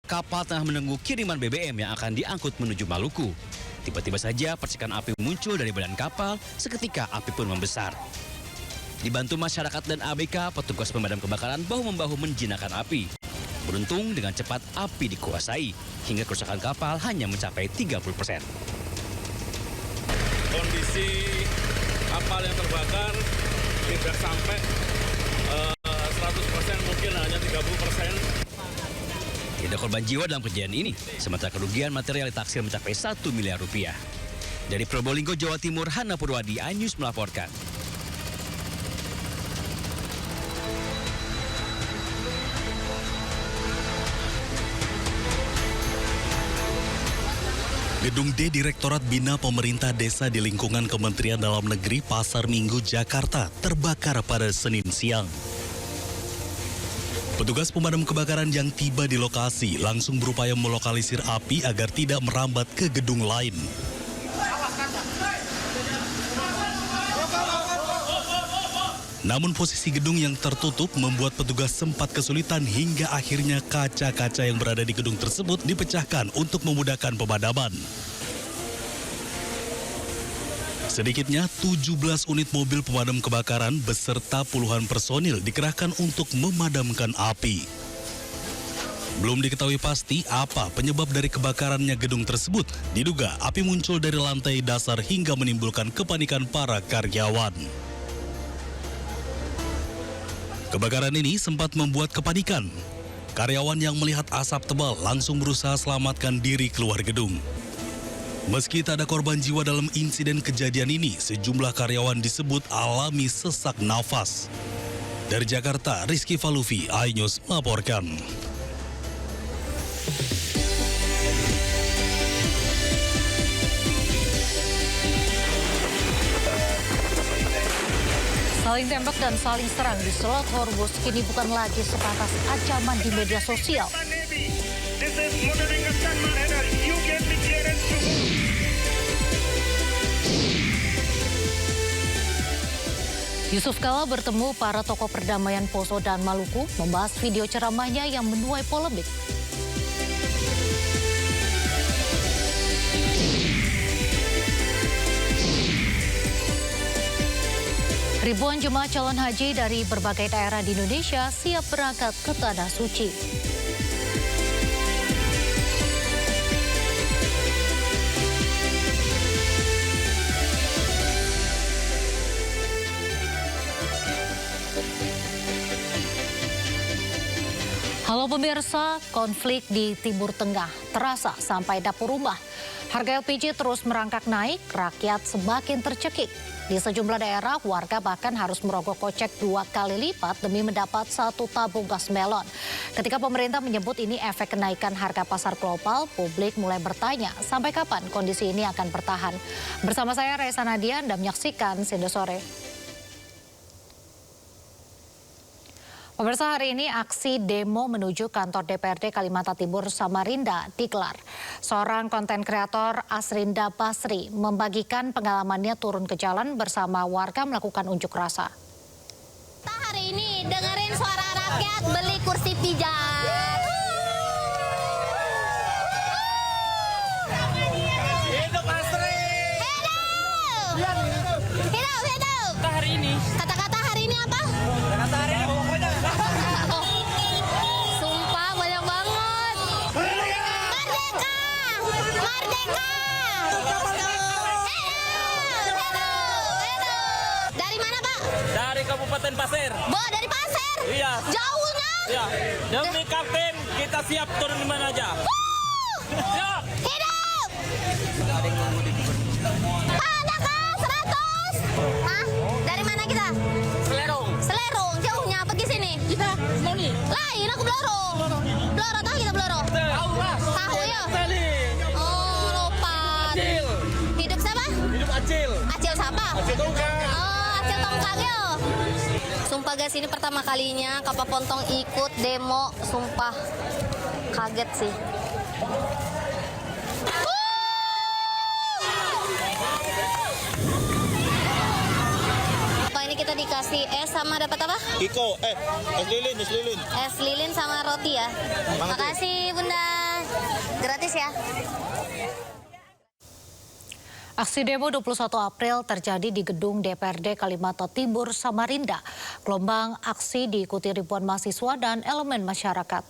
kapal tengah menunggu kiriman BBM yang akan diangkut menuju Maluku. Tiba-tiba saja percikan api muncul dari badan kapal, seketika api pun membesar. Dibantu masyarakat dan ABK, petugas pemadam kebakaran bahu-membahu menjinakkan api. Beruntung dengan cepat api dikuasai, hingga kerusakan kapal hanya mencapai 30%. Kondisi kapal yang terbakar tidak sampai 100%, mungkin hanya 30%. Tidak korban jiwa dalam kejadian ini, sementara kerugian material ditaksir mencapai 1 miliar rupiah. Dari Probolinggo, Jawa Timur, Hana Purwadi, iNews melaporkan. Gedung D Direktorat Bina Pemerintah Desa di lingkungan Kementerian Dalam Negeri Pasar Minggu, Jakarta terbakar pada Senin siang. Petugas pemadam kebakaran yang tiba di lokasi langsung berupaya melokalisir api agar tidak merambat ke gedung lain. Namun posisi gedung yang tertutup membuat petugas sempat kesulitan hingga akhirnya kaca-kaca yang berada di gedung tersebut dipecahkan untuk memudahkan pemadaman. Sedikitnya 17 unit mobil pemadam kebakaran beserta puluhan personil dikerahkan untuk memadamkan api. Belum diketahui pasti apa penyebab dari kebakarannya gedung tersebut. Diduga api muncul dari lantai dasar hingga menimbulkan kepanikan para karyawan. Kebakaran ini sempat membuat kepanikan. Karyawan yang melihat asap tebal langsung berusaha selamatkan diri keluar gedung. Meski tak ada korban jiwa dalam insiden kejadian ini, sejumlah karyawan disebut alami sesak nafas. Dari Jakarta, Rizky Falufi, iNews melaporkan. Saling tembak dan saling serang di Selat Hormuz kini bukan lagi sebatas ancaman di media sosial. Yusuf Kala bertemu para tokoh perdamaian Poso dan Maluku membahas video ceramahnya yang menuai polemik. Ribuan jemaah calon haji dari berbagai daerah di Indonesia siap berangkat ke Tanah Suci. Halo pemirsa, konflik di Timur Tengah terasa sampai dapur rumah. Harga LPG terus merangkak naik, rakyat semakin tercekik. Di sejumlah daerah, warga bahkan harus merogoh kocek 2 kali lipat demi mendapat 1 tabung gas melon. Ketika pemerintah menyebut ini efek kenaikan harga pasar global, publik mulai bertanya sampai kapan kondisi ini akan bertahan. Bersama saya Reza Nadia, Anda menyaksikan Sindo Sore. Pemirsa, hari ini aksi demo menuju kantor DPRD Kalimantan Timur Samarinda digelar. Seorang konten kreator Asrinda Basri membagikan pengalamannya turun ke jalan bersama warga melakukan unjuk rasa. Kita hari ini dengerin suara rakyat beli kursi pijat. Hidup Asri! Hidup! Hidup! Kita hari ini. Kata-kata hari ini apa? Kata hari ini pokoknya. Sumpah banyak banget. Merdeka! Merdeka! Dari mana, Pak? Dari Kabupaten Pasir. Bo, dari Pasir? Iya. Jauhnya? Ya, demi Kapten kita siap turun di mana aja. Siap. Hidup! Merdeka 100! Hah? Dari mana kita? Selerong. Selerong, jauhnya pergi sini. Kita mau nih. Lain aku Bloro. Bloro tahu kita Bloro? Tahu lah. Tahu ya? Tali. Oh, lompat. Acil. Hidup siapa? Hidup Acil. Acil siapa? Acil Tongkang. Oh, Acil Tongkang yo. Sumpah guys, ini pertama kalinya Kapal Pontong ikut demo. Sumpah kaget sih. Apa ini kita dikasih es sama dapat apa? Iko, es lilin. Es lilin sama roti ya. Makasih Bunda. Please ya. Aksi demo 21 April terjadi di gedung DPRD Kalimantan Timur, Samarinda. Gelombang aksi diikuti ribuan mahasiswa dan elemen masyarakat.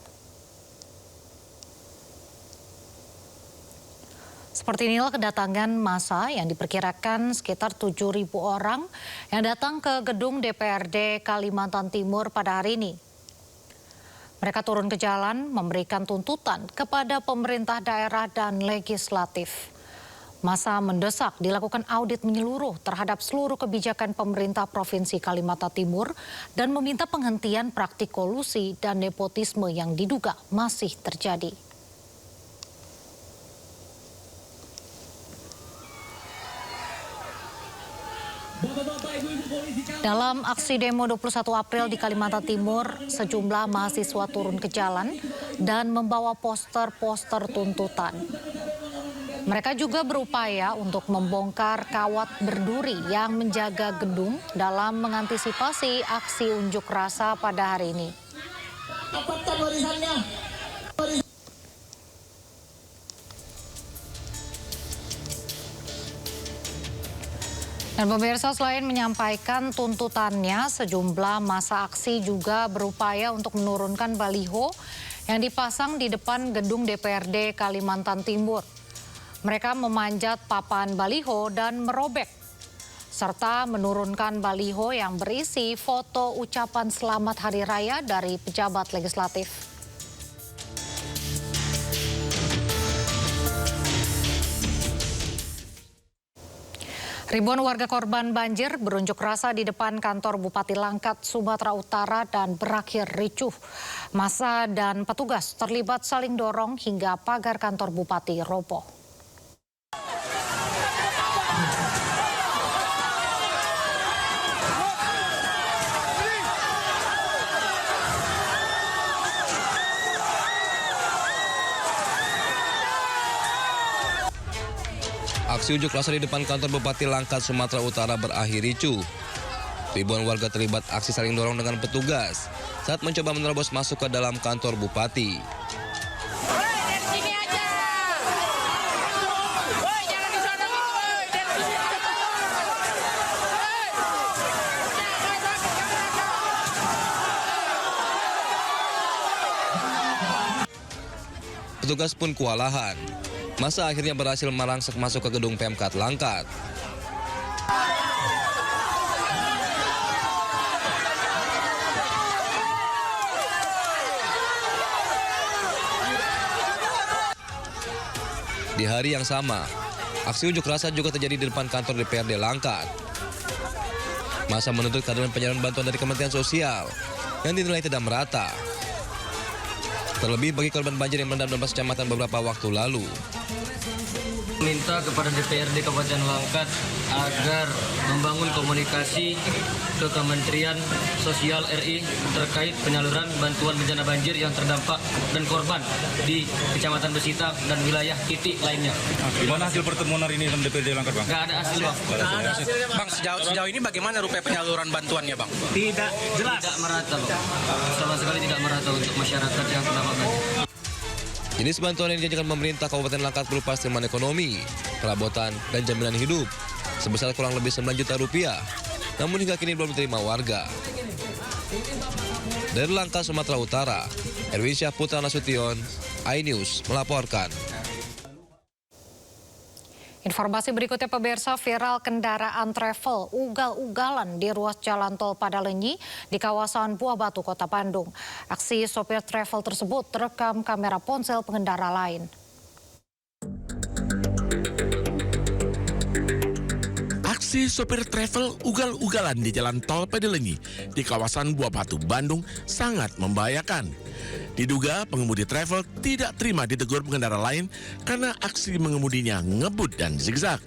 Seperti inilah kedatangan massa yang diperkirakan sekitar 7.000 orang yang datang ke gedung DPRD Kalimantan Timur pada hari ini. Mereka turun ke jalan memberikan tuntutan kepada pemerintah daerah dan legislatif. Massa mendesak dilakukan audit menyeluruh terhadap seluruh kebijakan pemerintah Provinsi Kalimantan Timur dan meminta penghentian praktik kolusi dan nepotisme yang diduga masih terjadi. Dalam aksi demo 21 April di Kalimantan Timur, sejumlah mahasiswa turun ke jalan dan membawa poster-poster tuntutan. Mereka juga berupaya untuk membongkar kawat berduri yang menjaga gedung dalam mengantisipasi aksi unjuk rasa pada hari ini. Dapatkan warisannya. Dan pemirsa, selain menyampaikan tuntutannya, sejumlah massa aksi juga berupaya untuk menurunkan baliho yang dipasang di depan gedung DPRD Kalimantan Timur. Mereka memanjat papan baliho dan merobek, serta menurunkan baliho yang berisi foto ucapan selamat Hari Raya dari pejabat legislatif. Ribuan warga korban banjir berunjuk rasa di depan kantor Bupati Langkat, Sumatera Utara dan berakhir ricuh. Massa dan petugas terlibat saling dorong hingga pagar kantor Bupati roboh. Aksi unjuk rasa di depan kantor Bupati Langkat, Sumatera Utara berakhir ricuh. Ribuan warga terlibat aksi saling dorong dengan petugas saat mencoba menerobos masuk ke dalam kantor Bupati. Petugas pun kewalahan. Massa akhirnya berhasil merangsek masuk ke gedung Pemkat Langkat. Di hari yang sama, aksi unjuk rasa juga terjadi di depan kantor DPRD Langkat. Massa menuntut kehadiran penyaluran bantuan dari Kementerian Sosial yang dinilai tidak merata. Terlebih bagi korban banjir yang merendam 12 kecamatan beberapa waktu lalu. Minta kepada DPRD Kabupaten Langkat agar membangun komunikasi ke Kementerian Sosial RI terkait penyaluran bantuan bencana banjir yang terdampak dan korban di Kecamatan Besita dan wilayah titik lainnya. Gimana hasil pertemuan hari ini dengan DPRD Langkat, Bang? Nggak ada hasil, Bang. Bang, sejauh ini bagaimana rupanya penyaluran bantuannya, Bang? Tidak jelas. Tidak merata, Bang. Sama sekali tidak merata untuk masyarakat yang terdampak banjir. Jenis bantuan yang dijanjikan pemerintah Kabupaten Langkat berupa stimulus ekonomi, perabotan, dan jaminan hidup sebesar kurang lebih 9 juta rupiah, namun hingga kini belum diterima warga. Dari Langkat, Sumatera Utara, Erwin Syahputra Nasution, iNews melaporkan. Informasi berikutnya, pemirsa, viral kendaraan travel ugal-ugalan di ruas jalan tol Padalenyi di kawasan Buah Batu, Kota Bandung. Aksi sopir travel tersebut terekam kamera ponsel pengendara lain. Aksi sopir travel ugal-ugalan di jalan tol Padalenyi di kawasan Buah Batu, Bandung sangat membahayakan. Diduga pengemudi travel tidak terima ditegur pengendara lain karena aksi mengemudinya ngebut dan zigzag.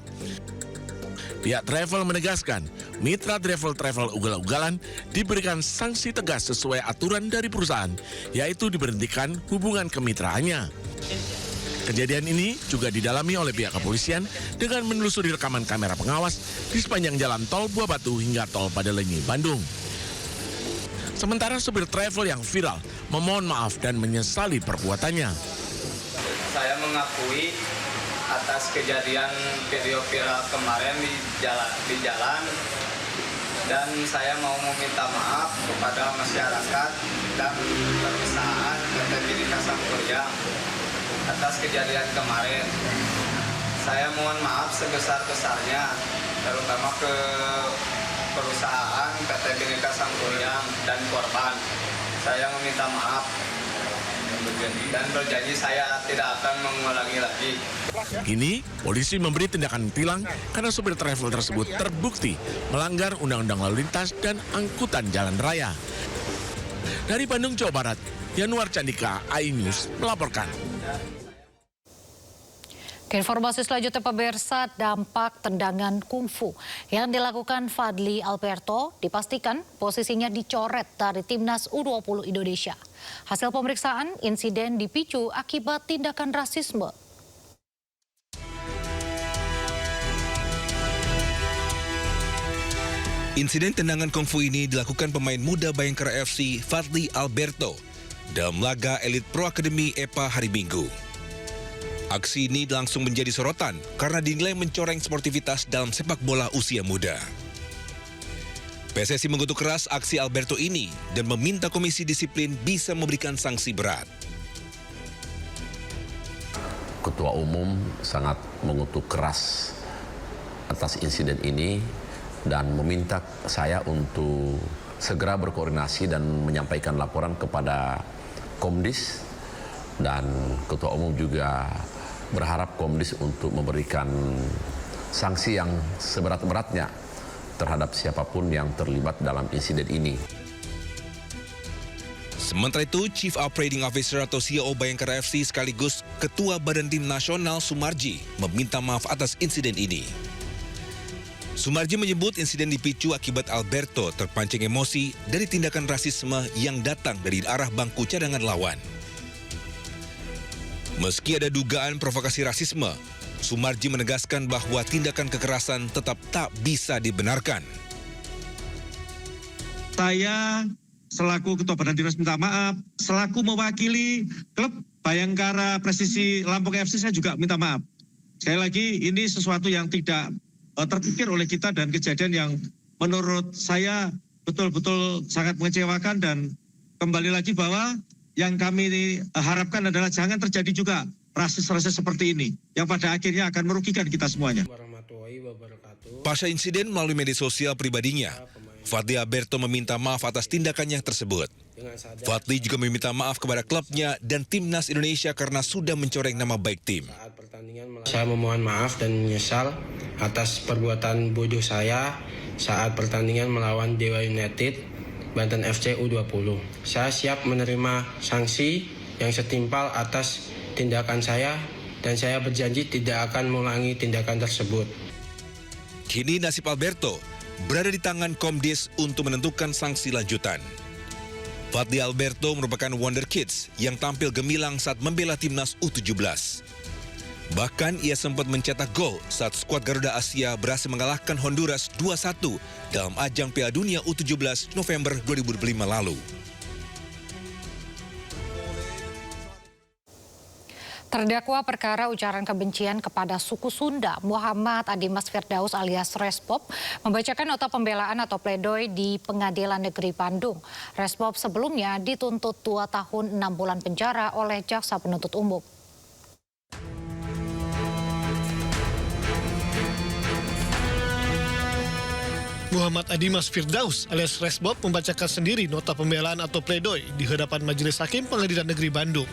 Pihak travel menegaskan, mitra travel ugal-ugalan diberikan sanksi tegas sesuai aturan dari perusahaan, yaitu diberhentikan hubungan kemitraannya. Kejadian ini juga didalami oleh pihak kepolisian dengan menelusuri rekaman kamera pengawas di sepanjang jalan tol Buah Batu hingga tol Padalenyi, Bandung. Sementara supir travel yang viral memohon maaf dan menyesali perbuatannya. Saya mengakui atas kejadian video viral kemarin di jalan dan saya mau meminta maaf kepada masyarakat dan perusahaan PT Bhinneka Sampurna atas kejadian kemarin. Saya mohon maaf sebesar-besarnya, terutama ke perusahaan PT Bhinneka Sampurna dan korban. Saya meminta maaf dan berjanji saya tidak akan mengulangi lagi. Kini, polisi memberi tindakan tilang karena supir travel tersebut terbukti melanggar Undang-Undang Lalu Lintas dan Angkutan Jalan Raya. Dari Bandung, Jawa Barat, Yanuar Candika, iNews melaporkan. Informasi selanjutnya pemirsa, dampak tendangan kungfu yang dilakukan Fadly Alberto dipastikan posisinya dicoret dari Timnas U20 Indonesia. Hasil pemeriksaan, insiden dipicu akibat tindakan rasisme. Insiden tendangan kungfu ini dilakukan pemain muda Bayangkara FC Fadly Alberto dalam laga Elite Pro Academy EPA hari Minggu. Aksi ini langsung menjadi sorotan karena dinilai mencoreng sportivitas dalam sepak bola usia muda. PSSI mengutuk keras aksi Alberto ini dan meminta Komisi Disiplin bisa memberikan sanksi berat. Ketua Umum sangat mengutuk keras atas insiden ini dan meminta saya untuk segera berkoordinasi dan menyampaikan laporan kepada Komdis, dan Ketua Umum juga berharap Komdis untuk memberikan sanksi yang seberat-beratnya terhadap siapapun yang terlibat dalam insiden ini. Sementara itu, Chief Operating Officer atau CEO Bayangkara FC sekaligus Ketua Badan Tim Nasional Sumarji meminta maaf atas insiden ini. Sumarji menyebut insiden dipicu akibat Alberto terpancing emosi dari tindakan rasisme yang datang dari arah bangku cadangan lawan. Meski ada dugaan provokasi rasisme, Sumarji menegaskan bahwa tindakan kekerasan tetap tak bisa dibenarkan. Saya selaku Ketua Badan Timnas minta maaf, selaku mewakili klub Bayangkara Presisi Lampung FC saya juga minta maaf. Sekali lagi ini sesuatu yang tidak terpikir oleh kita dan kejadian yang menurut saya betul-betul sangat mengecewakan, dan kembali lagi bahwa yang kami harapkan adalah jangan terjadi juga rasis-rasis seperti ini yang pada akhirnya akan merugikan kita semuanya. Pasca insiden melalui media sosial pribadinya, Fadly Alberto meminta maaf atas tindakannya tersebut. Fadly juga meminta maaf kepada klubnya dan Timnas Indonesia karena sudah mencoreng nama baik tim. Saya memohon maaf dan menyesal atas perbuatan bodoh saya saat pertandingan melawan Dewa United Banten FC U20. Saya siap menerima sanksi yang setimpal atas tindakan saya dan saya berjanji tidak akan mengulangi tindakan tersebut. Kini nasib Alberto berada di tangan Komdis untuk menentukan sanksi lanjutan. Fadly Alberto merupakan Wonder Kids yang tampil gemilang saat membela Timnas U17. Bahkan ia sempat mencetak gol saat skuad Garuda Asia berhasil mengalahkan Honduras 2-1 dalam ajang Piala Dunia U17 November 2005 lalu. Terdakwa perkara ujaran kebencian kepada suku Sunda, Muhammad Adimas Firdaus alias Resbob, membacakan nota pembelaan atau pledoi di Pengadilan Negeri Bandung. Resbob sebelumnya dituntut 2 tahun 6 bulan penjara oleh Jaksa Penuntut Umum. Muhammad Adimas Firdaus alias Resbob membacakan sendiri nota pembelaan atau pledoi di hadapan Majelis Hakim Pengadilan Negeri Bandung.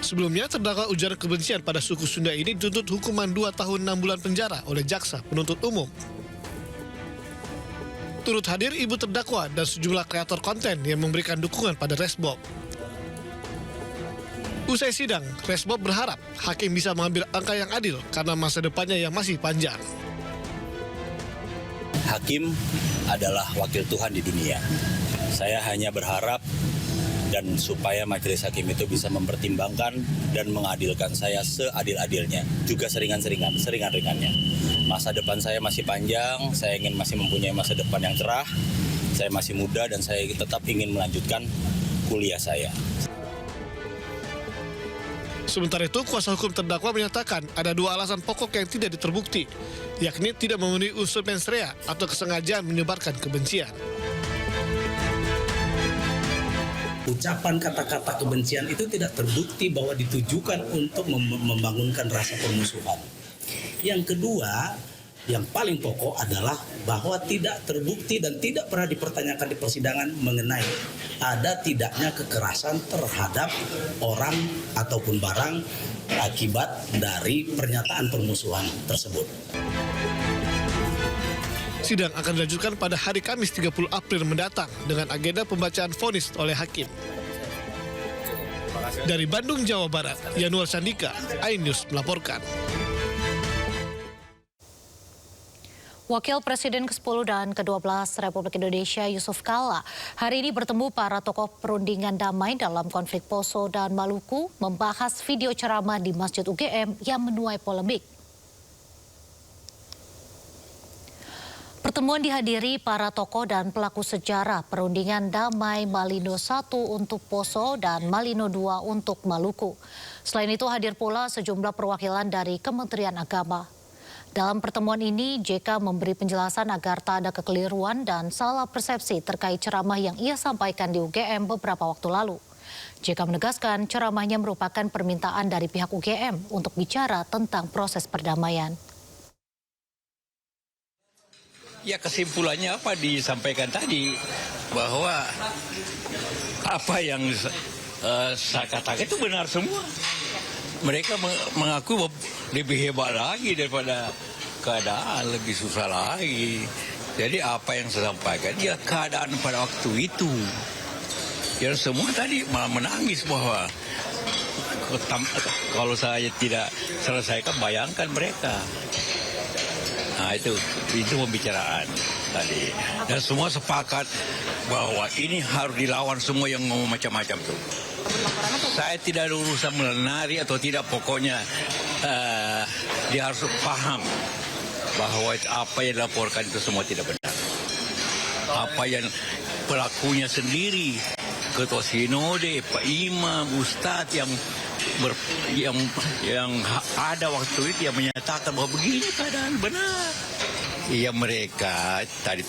Sebelumnya, terdakwa ujaran kebencian pada suku Sunda ini dituntut hukuman 2 tahun 6 bulan penjara oleh Jaksa Penuntut Umum. Turut hadir ibu terdakwa dan sejumlah kreator konten yang memberikan dukungan pada Resbob. Usai sidang, Resbob berharap hakim bisa mengambil angka yang adil karena masa depannya yang masih panjang. Hakim adalah wakil Tuhan di dunia. Saya hanya berharap dan supaya majelis hakim itu bisa mempertimbangkan dan mengadilkan saya seadil-adilnya, juga seringan-ringannya. Masa depan saya masih panjang, saya ingin masih mempunyai masa depan yang cerah, saya masih muda dan saya tetap ingin melanjutkan kuliah saya. Sementara itu, kuasa hukum terdakwa menyatakan ada 2 alasan pokok yang tidak terbukti, yakni tidak memenuhi unsur mens rea atau kesengajaan menyebarkan kebencian. Ucapan kata-kata kebencian itu tidak terbukti bahwa ditujukan untuk membangunkan rasa permusuhan. Yang kedua, yang paling pokok adalah bahwa tidak terbukti dan tidak pernah dipertanyakan di persidangan mengenai ada tidaknya kekerasan terhadap orang ataupun barang akibat dari pernyataan permusuhan tersebut. Sidang akan dilanjutkan pada hari Kamis 30 April mendatang dengan agenda pembacaan vonis oleh hakim. Dari Bandung, Jawa Barat, Yanuar Sandika, iNews melaporkan. Wakil Presiden ke-10 dan ke-12 Republik Indonesia Yusuf Kala hari ini bertemu para tokoh perundingan damai dalam konflik Poso dan Maluku, membahas video ceramah di Masjid UGM yang menuai polemik. Pertemuan dihadiri para tokoh dan pelaku sejarah perundingan damai Malino I untuk Poso dan Malino II untuk Maluku. Selain itu hadir pula sejumlah perwakilan dari Kementerian Agama. Dalam pertemuan ini, JK memberi penjelasan agar tak ada kekeliruan dan salah persepsi terkait ceramah yang ia sampaikan di UGM beberapa waktu lalu. JK menegaskan ceramahnya merupakan permintaan dari pihak UGM untuk bicara tentang proses perdamaian. Ya, kesimpulannya apa disampaikan tadi, bahwa apa yang saya katakan itu benar semua. Mereka mengaku lebih hebat lagi daripada keadaan, lebih susah lagi. Jadi apa yang saya sampaikan, ya keadaan pada waktu itu. Yang semua tadi malah menangis bahwa kalau saya tidak selesaikan, bayangkan mereka. Nah itu pembicaraan tadi. Dan semua sepakat bahwa ini harus dilawan semua yang ngomong macam-macam tuh. Saya tidak ada urusan menari atau tidak, pokoknya dia harus paham bahwa apa yang dilaporkan itu semua tidak benar. Apa yang pelakunya sendiri, Ketua Sinode, Pak Imam, Ustadz yang ada waktu itu yang menyatakan bahwa begini keadaan benar. Ya mereka tadi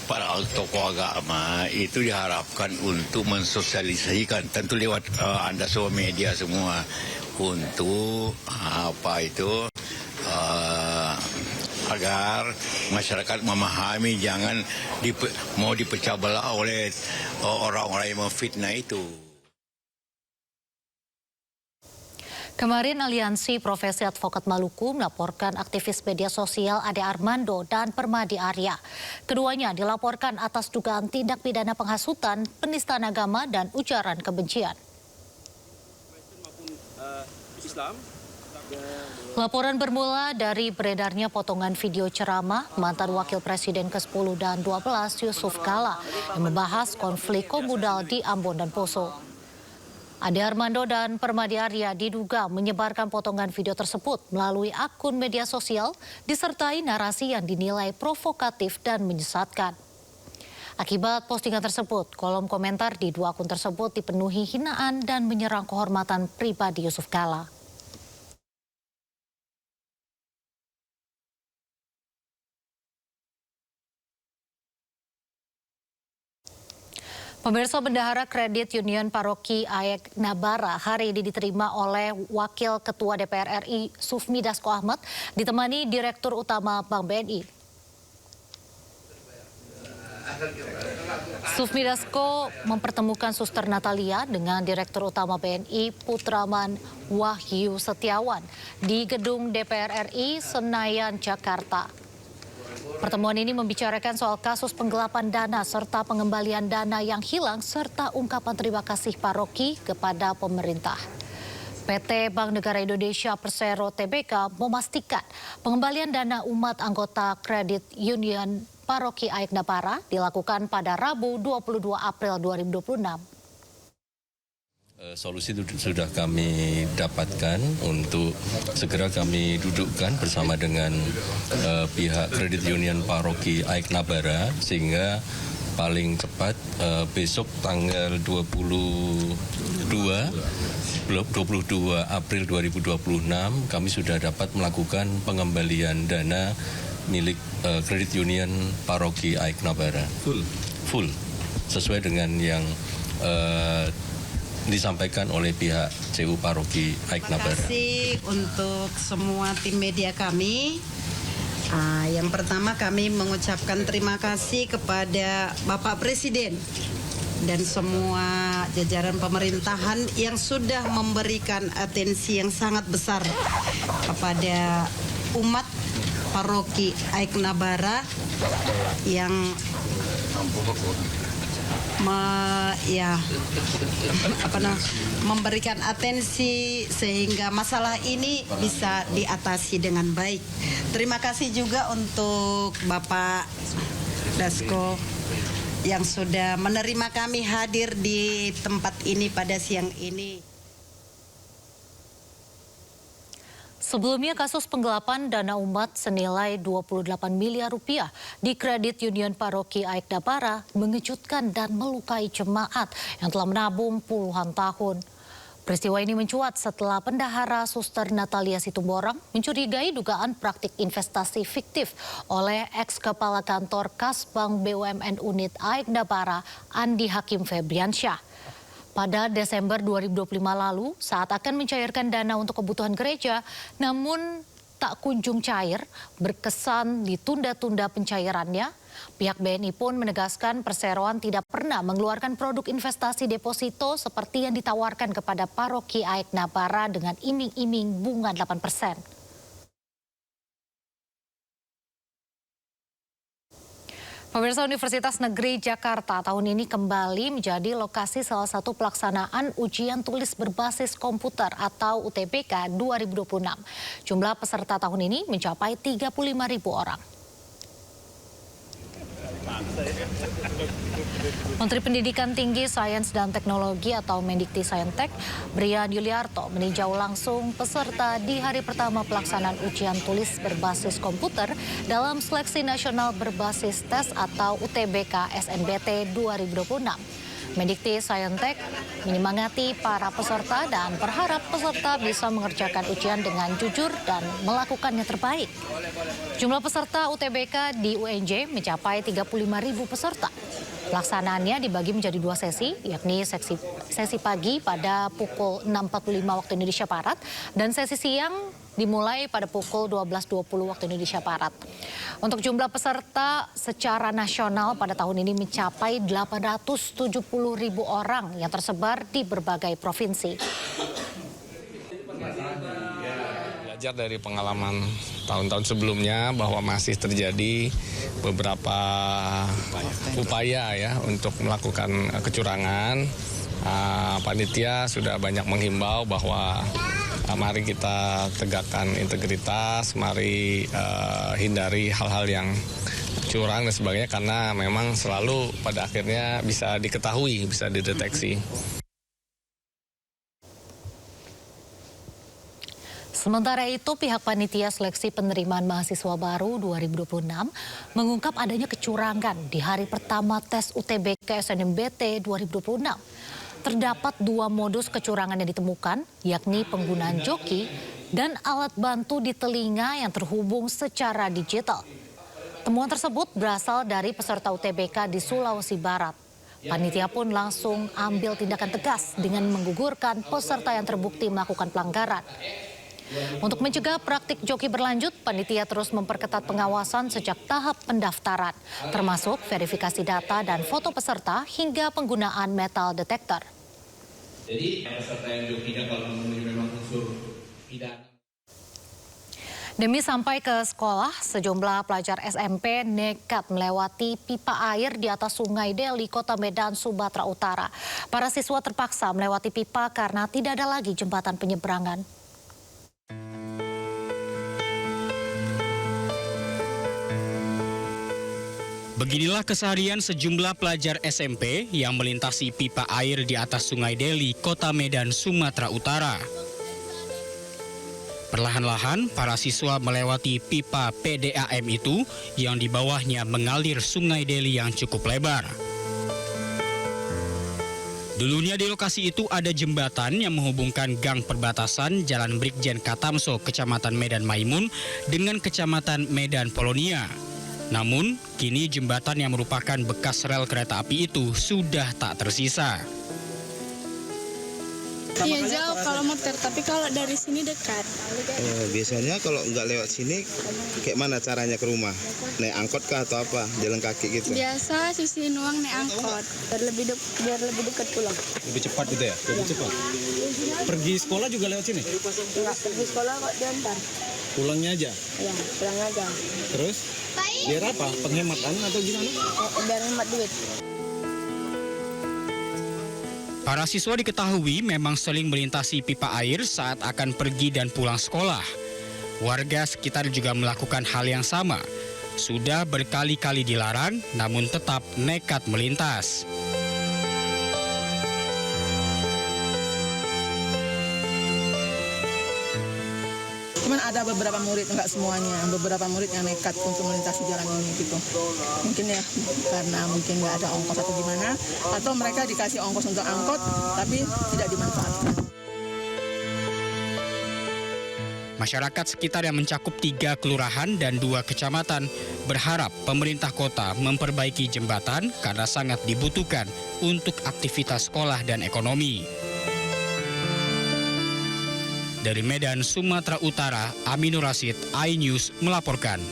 para tokoh agama itu diharapkan untuk mensosialisasikan, tentu lewat Anda semua media semua, untuk agar masyarakat memahami, jangan mau dipecah belah oleh orang-orang yang memfitnah itu. Kemarin Aliansi Profesi Advokat Maluku melaporkan aktivis media sosial Ade Armando dan Permadi Arya. Keduanya dilaporkan atas dugaan tindak pidana penghasutan, penistaan agama, dan ujaran kebencian. Laporan bermula dari beredarnya potongan video ceramah mantan Wakil Presiden ke-10 dan 12 Yusuf Kala yang membahas konflik komunal di Ambon dan Poso. Ade Armando dan Permadi Arya diduga menyebarkan potongan video tersebut melalui akun media sosial disertai narasi yang dinilai provokatif dan menyesatkan. Akibat postingan tersebut, kolom komentar di 2 akun tersebut dipenuhi hinaan dan menyerang kehormatan pribadi Yusuf Kala. Pemirsa, Bendahara Kredit Union Paroki Aek Nabara hari ini diterima oleh Wakil Ketua DPR RI Sufmi Dasko Ahmad ditemani Direktur Utama Bank BNI. Sufmi Dasko mempertemukan Suster Natalia dengan Direktur Utama BNI Putraman Wahyu Setiawan di Gedung DPR RI Senayan, Jakarta. Pertemuan ini membicarakan soal kasus penggelapan dana serta pengembalian dana yang hilang serta ungkapan terima kasih paroki kepada pemerintah. PT Bank Negara Indonesia Persero Tbk memastikan pengembalian dana umat anggota Kredit Union Paroki Aek Nabara dilakukan pada Rabu 22 April 2026. Solusi itu sudah kami dapatkan untuk segera kami dudukkan bersama dengan pihak Kredit Union Paroki Aek Nabara sehingga paling cepat besok tanggal 22 April 2026 kami sudah dapat melakukan pengembalian dana milik Kredit Union Paroki AIK Nabara. Full. Sesuai dengan yang disampaikan oleh pihak CU Paroki AIK Nabara. Terima kasih untuk semua tim media kami. Yang pertama kami mengucapkan terima kasih kepada Bapak Presiden dan semua jajaran pemerintahan yang sudah memberikan atensi yang sangat besar kepada umat Paroki AIK Nabara yang memberikan atensi sehingga masalah ini bisa diatasi dengan baik. Terima kasih juga untuk Bapak Dasko yang sudah menerima kami hadir di tempat ini pada siang ini. Sebelumnya kasus penggelapan dana umat senilai 28 miliar rupiah di Kredit Union Paroki AIK Nabara mengejutkan dan melukai jemaat yang telah menabung puluhan tahun. Peristiwa ini mencuat setelah Pendahara Suster Natalia Situmorang mencurigai dugaan praktik investasi fiktif oleh ex-kepala kantor Kas Bank BUMN Unit AIK Nabara Andi Hakim Febriansyah. Pada Desember 2025 lalu, saat akan mencairkan dana untuk kebutuhan gereja, namun tak kunjung cair, berkesan ditunda-tunda pencairannya. Pihak BNI pun menegaskan perseroan tidak pernah mengeluarkan produk investasi deposito seperti yang ditawarkan kepada Paroki AIK Nabara dengan iming-iming bunga 8%. Pemirsa, Universitas Negeri Jakarta tahun ini kembali menjadi lokasi salah satu pelaksanaan ujian tulis berbasis komputer atau UTBK 2026. Jumlah peserta tahun ini mencapai 35.000 orang. Menteri Pendidikan Tinggi, Sains dan Teknologi atau Mendikti-Saintek, Brian Yuliarto meninjau langsung peserta di hari pertama pelaksanaan ujian tulis berbasis komputer dalam seleksi nasional berbasis tes atau UTBK SNBT 2026. Mendikti-Saintek menyemangati para peserta dan berharap peserta bisa mengerjakan ujian dengan jujur dan melakukan yang terbaik. Jumlah peserta UTBK di UNJ mencapai 35.000 peserta. Pelaksanaannya dibagi menjadi 2 sesi, yakni sesi pagi pada pukul 6.45 waktu Indonesia Barat dan sesi siang dimulai pada pukul 12.20 waktu Indonesia Barat. Untuk jumlah peserta secara nasional pada tahun ini mencapai 870.000 orang yang tersebar di berbagai provinsi. Belajar dari pengalaman tahun-tahun sebelumnya bahwa masih terjadi beberapa upaya ya untuk melakukan kecurangan. Panitia sudah banyak menghimbau bahwa mari kita tegakkan integritas, mari hindari hal-hal yang curang dan sebagainya karena memang selalu pada akhirnya bisa diketahui, bisa dideteksi. Sementara itu, pihak panitia seleksi penerimaan mahasiswa baru 2026 mengungkap adanya kecurangan di hari pertama tes UTBK SNMPT 2026. Terdapat 2 modus kecurangan yang ditemukan, yakni penggunaan joki dan alat bantu di telinga yang terhubung secara digital. Temuan tersebut berasal dari peserta UTBK di Sulawesi Barat. Panitia pun langsung ambil tindakan tegas dengan menggugurkan peserta yang terbukti melakukan pelanggaran. Untuk mencegah praktik joki berlanjut, panitia terus memperketat pengawasan sejak tahap pendaftaran, termasuk verifikasi data dan foto peserta hingga penggunaan metal detector. Jadi peserta yang jokinya kalau memenuhi memang unsur pidana. Demi sampai ke sekolah, sejumlah pelajar SMP nekat melewati pipa air di atas Sungai Deli, Kota Medan, Sumatera Utara. Para siswa terpaksa melewati pipa karena tidak ada lagi jembatan penyeberangan. Beginilah keseharian sejumlah pelajar SMP yang melintasi pipa air di atas Sungai Deli, Kota Medan, Sumatera Utara. Perlahan-lahan, para siswa melewati pipa PDAM itu yang di bawahnya mengalir Sungai Deli yang cukup lebar. Dulunya di lokasi itu ada jembatan yang menghubungkan gang perbatasan Jalan Brigjen Katamso, Kecamatan Medan Maimun dengan Kecamatan Medan Polonia. Namun, kini jembatan yang merupakan bekas rel kereta api itu sudah tak tersisa. Iya jauh kalau motor, tapi kalau dari sini dekat. Biasanya kalau nggak lewat sini, kayak mana caranya ke rumah? Naik angkot kah atau apa? Jalan kaki gitu? Biasa sisihin uang naik angkot, biar lebih dekat pulang. Lebih cepat gitu ya? Lebih cepat. Pergi sekolah juga lewat sini? Enggak, pergi sekolah kok diantar. Pulangnya aja? Iya, pulang aja. Terus? Biar apa? Penghematan atau gimana? Biar hemat duit. Para siswa diketahui memang sering melintasi pipa air saat akan pergi dan pulang sekolah. Warga sekitar juga melakukan hal yang sama. Sudah berkali-kali dilarang, namun tetap nekat melintas. Cuman ada beberapa murid, enggak semuanya, beberapa murid yang nekat untuk melintasi jalan ini gitu. Mungkin ya karena mungkin nggak ada ongkos atau gimana, atau mereka dikasih ongkos untuk angkot tapi tidak dimanfaatkan. Masyarakat sekitar yang mencakup 3 kelurahan dan 2 kecamatan berharap pemerintah kota memperbaiki jembatan karena sangat dibutuhkan untuk aktivitas sekolah dan ekonomi. Dari Medan, Sumatera Utara, Aminur Rasid, iNews melaporkan.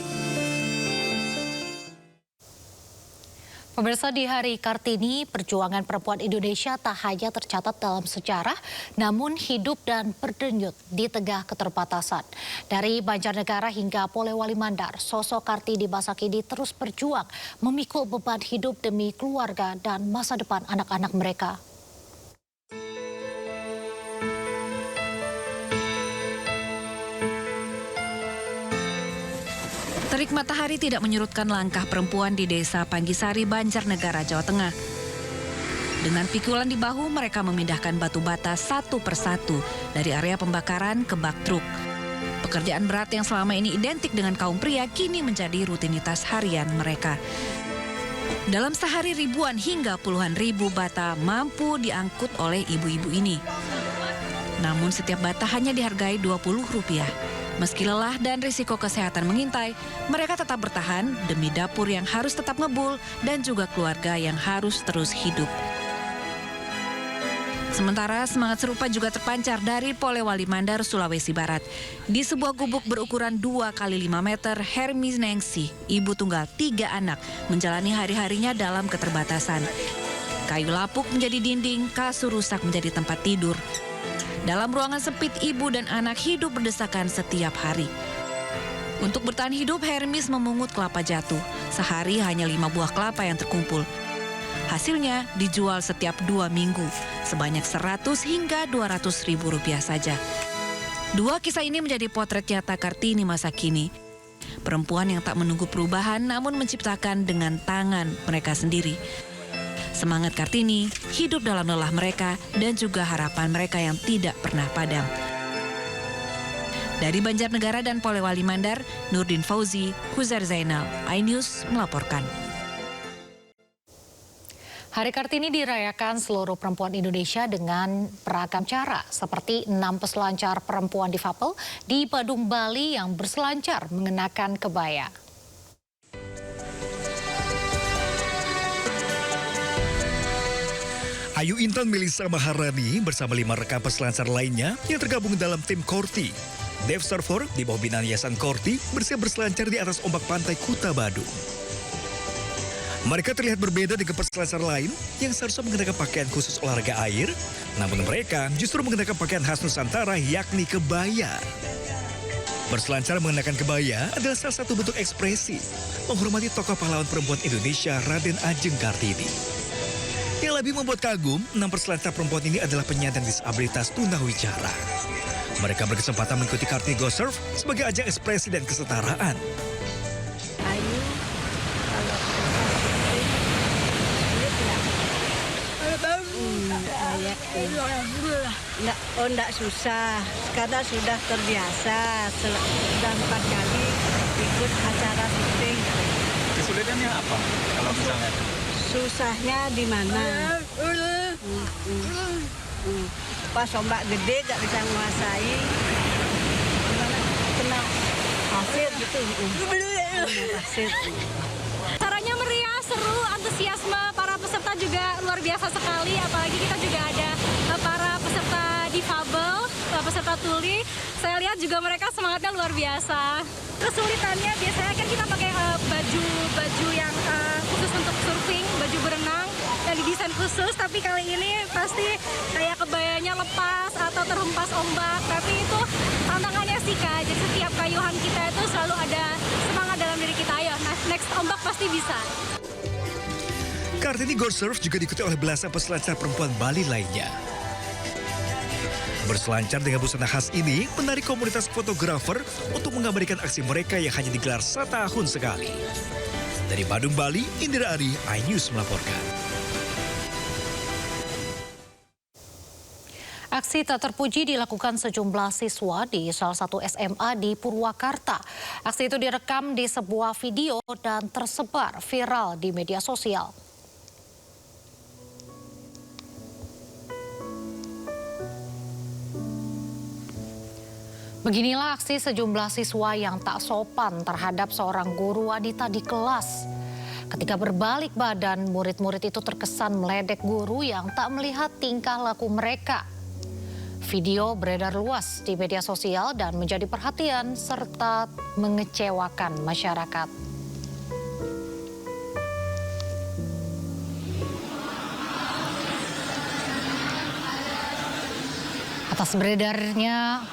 Pemirsa, di Hari Kartini, perjuangan perempuan Indonesia tak hanya tercatat dalam sejarah, namun hidup dan berdenyut di tengah keterbatasan. Dari Banjarnegara hingga Polewali Mandar, sosok Kartini masa kini terus berjuang memikul beban hidup demi keluarga dan masa depan anak-anak mereka. Terik matahari tidak menyurutkan langkah perempuan di desa Panggisari, Banjarnegara, Jawa Tengah. Dengan pikulan di bahu, mereka memindahkan batu bata satu persatu dari area pembakaran ke bak truk. Pekerjaan berat yang selama ini identik dengan kaum pria kini menjadi rutinitas harian mereka. Dalam sehari ribuan hingga puluhan ribu bata mampu diangkut oleh ibu-ibu ini. Namun setiap bata hanya dihargai Rp20. Meski lelah dan risiko kesehatan mengintai, mereka tetap bertahan demi dapur yang harus tetap ngebul dan juga keluarga yang harus terus hidup. Sementara semangat serupa juga terpancar dari Polewali Mandar, Sulawesi Barat. Di sebuah gubuk berukuran 2 x 5 meter, Hermi Nengsi, ibu tunggal 3 anak, menjalani hari-harinya dalam keterbatasan. Kayu lapuk menjadi dinding, kasur rusak menjadi tempat tidur. Dalam ruangan sempit, ibu dan anak hidup berdesakan setiap hari. Untuk bertahan hidup, Hermis memungut kelapa jatuh. Sehari hanya 5 buah kelapa yang terkumpul. Hasilnya dijual setiap 2 minggu, sebanyak 100 hingga 200 ribu rupiah saja. 2 kisah ini menjadi potret nyata Kartini masa kini. Perempuan yang tak menunggu perubahan namun menciptakan dengan tangan mereka sendiri. Semangat Kartini hidup dalam lelah mereka dan juga harapan mereka yang tidak pernah padam. Dari Banjarnegara dan Polewali Mandar, Nurdin Fauzi, Huzair Zainal, iNews melaporkan. Hari Kartini dirayakan seluruh perempuan Indonesia dengan beragam cara, seperti 6 peselancar perempuan difabel di Badung, Bali yang berselancar mengenakan kebaya. Ayu Intan Melisa Maharani bersama 5 rekan peselancar lainnya yang tergabung dalam tim Korti. Dev Surfer di bawah binaan Yayasan Korti bersiap berselancar di atas ombak pantai Kuta Badung. Mereka terlihat berbeda dengan peselancar lain yang seharusnya mengenakan pakaian khusus olahraga air, namun mereka justru mengenakan pakaian khas Nusantara yakni kebaya. Berselancar mengenakan kebaya adalah salah satu bentuk ekspresi menghormati tokoh pahlawan perempuan Indonesia Raden Ajeng Kartini. Yang lebih membuat kagum, 6 peselancar perempuan ini adalah penyandang disabilitas tunawicara. Mereka berkesempatan mengikuti Kartini Go Surf sebagai ajang ekspresi dan kesetaraan. Ayu, kalau ya. Enggak susah, karena sudah terbiasa. Sudah 4 kali ikut acara syuting. Kesulitannya apa kalau misalnya? Susahnya di mana? Pas ombak gede gak bisa menguasai. Kena pasir gitu. Pasir. Caranya meriah, seru, antusiasme para peserta juga luar biasa sekali. Apalagi kita juga ada para peserta difabel, peserta tuli. Saya lihat juga mereka semangatnya luar biasa. Kesulitannya biasanya kan kita pakai baju yang khusus untuk surfing, baju berenang yang didesain khusus. Tapi kali ini pasti kayak kebayanya lepas atau terhempas ombak. Tapi itu tantangannya sih Kak. Jadi setiap kayuhan kita itu selalu ada semangat dalam diri kita. Ayo, next ombak pasti bisa. Kartini Go Surf juga diikuti oleh belasan peselancar perempuan Bali lainnya. Berselancar dengan busana khas ini menarik komunitas fotografer untuk mengabadikan aksi mereka yang hanya digelar setahun sekali. Dari Badung, Bali, Indra Ari, iNews melaporkan. Aksi tak terpuji dilakukan sejumlah siswa di salah satu SMA di Purwakarta. Aksi itu direkam di sebuah video dan tersebar viral di media sosial. Beginilah aksi sejumlah siswa yang tak sopan terhadap seorang guru wanita di kelas. Ketika berbalik badan, murid-murid itu terkesan meledek guru yang tak melihat tingkah laku mereka. Video beredar luas di media sosial dan menjadi perhatian serta mengecewakan masyarakat. Atas beredarnya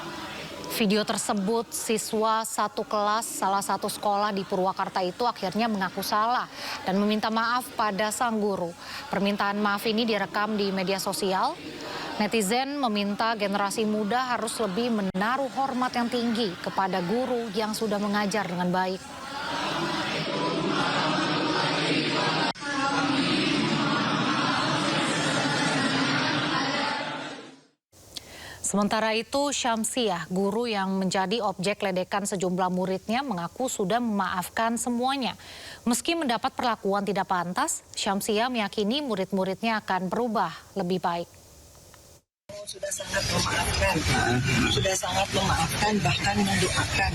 video tersebut, siswa satu kelas salah satu sekolah di Purwakarta itu akhirnya mengaku salah dan meminta maaf pada sang guru. Permintaan maaf ini direkam di media sosial. Netizen meminta generasi muda harus lebih menaruh hormat yang tinggi kepada guru yang sudah mengajar dengan baik. Sementara itu, Syamsiah, guru yang menjadi objek ledekan sejumlah muridnya, mengaku sudah memaafkan semuanya. Meski mendapat perlakuan tidak pantas, Syamsiah meyakini murid-muridnya akan berubah lebih baik. Sudah sangat memaafkan, bahkan mendoakan.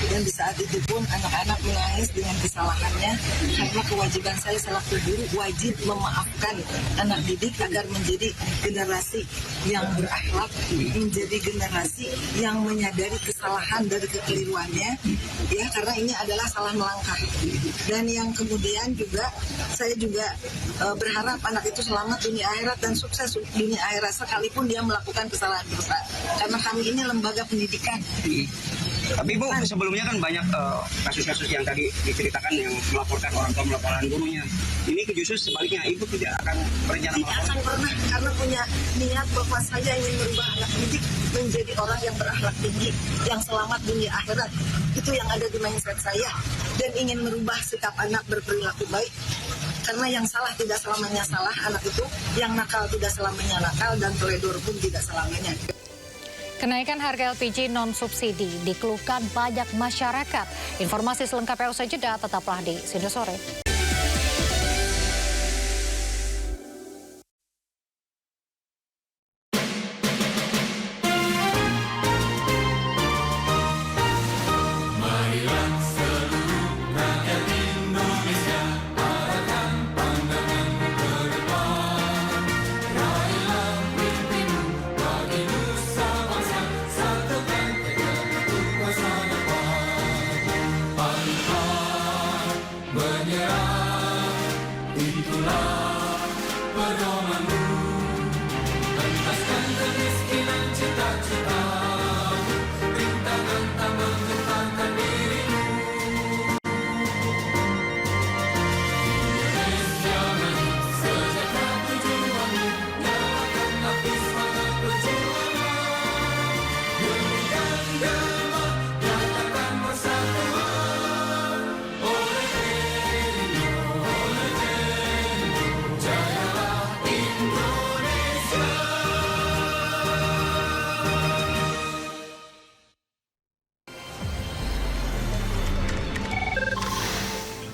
Dan di saat itu pun anak-anak menangis dengan kesalahannya, karena kewajiban saya selaku guru wajib memaafkan anak didik agar menjadi generasi yang berakhlak, menjadi generasi yang menyadari kesalahan dari kekeliruannya, ya, karena ini adalah salah melangkah. Dan yang kemudian juga saya juga berharap anak itu selamat dunia akhirat dan sukses dunia akhirat sekalipun dia melakukan kesalahan besar. Karena kami ini lembaga pendidikan. Tapi Bu, sebelumnya kan banyak kasus-kasus yang tadi diceritakan yang melaporkan orang tua melaporkan gurunya. Ini justru sebaliknya, Ibu tidak akan berencana melaporkan? Tidak akan pernah, karena punya niat bahwa saya ingin merubah anak didik menjadi orang yang berakhlak tinggi, yang selamat dunia akhirat. Itu yang ada di mindset saya. Dan ingin merubah sikap anak berperilaku baik. Karena yang salah tidak selamanya salah anak itu, yang nakal tidak selamanya nakal, dan teledor pun tidak selamanya. Kenaikan harga LPG non-subsidi dikeluhkan banyak masyarakat. Informasi selengkapnya usai jeda, tetaplah di Sindo Sore. Menyerah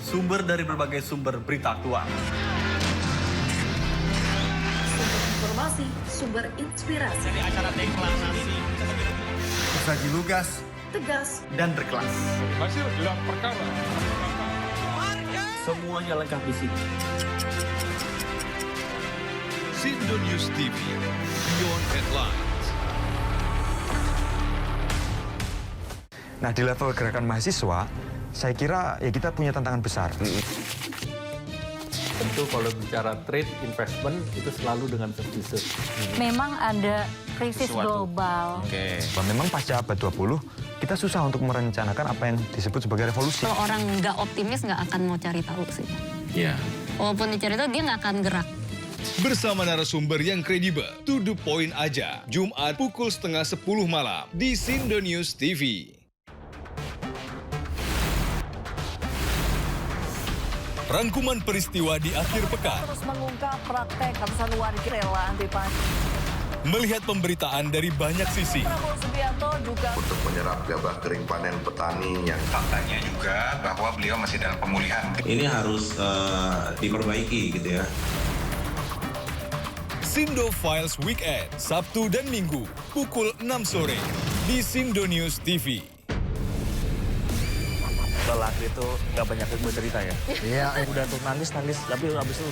sumber dari berbagai sumber berita aktual. Sumber informasi, sumber inspirasi. Jadi acara deklarasi. Tersaji lugas, tegas, dan berkelas. Hasil gelar perkara. Semuanya lengkap di sini. Sindo News TV, Beyond Headlines. Nah, di level gerakan mahasiswa, saya kira ya kita punya tantangan besar. Tentu kalau bicara trade investment itu selalu dengan services. Memang ada krisis global. Oke. Memang pasca abad 20, kita susah untuk merencanakan apa yang disebut sebagai revolusi. Kalau orang nggak optimis nggak akan mau cari tahu sih. Iya. Walaupun dicari tahu dia nggak akan gerak. Bersama narasumber yang kredibel, to the point aja. Jumat pukul 9:30 malam di Sindo News TV. Rangkuman peristiwa di akhir pekan. Terus mengungkap praktek ratusan warga rela anti pajak. Melihat pemberitaan dari banyak sisi. Prabowo Subianto juga untuk menyerap gabah kering panen petani yang faktanya juga bahwa beliau masih dalam pemulihan. Ini harus diperbaiki gitu ya. Sindo Files Weekend, Sabtu dan Minggu, pukul 6 sore di Sindo News TV. Lelaki itu nggak banyak yang bercerita ya. Iya, udah tuh nangis, tapi habis itu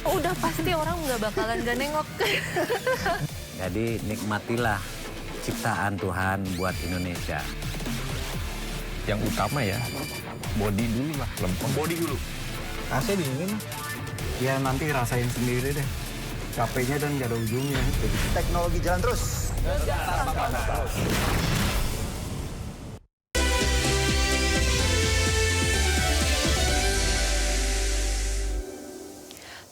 Udah pasti orang nggak bakalan gak nengok. Jadi nikmatilah ciptaan Tuhan buat Indonesia. yang utama ya body dulu lah, lempeng. Body dulu. AC dingin. Ya nanti rasain sendiri deh. Capeknya dan nggak ada ujungnya. Teknologi jalan terus.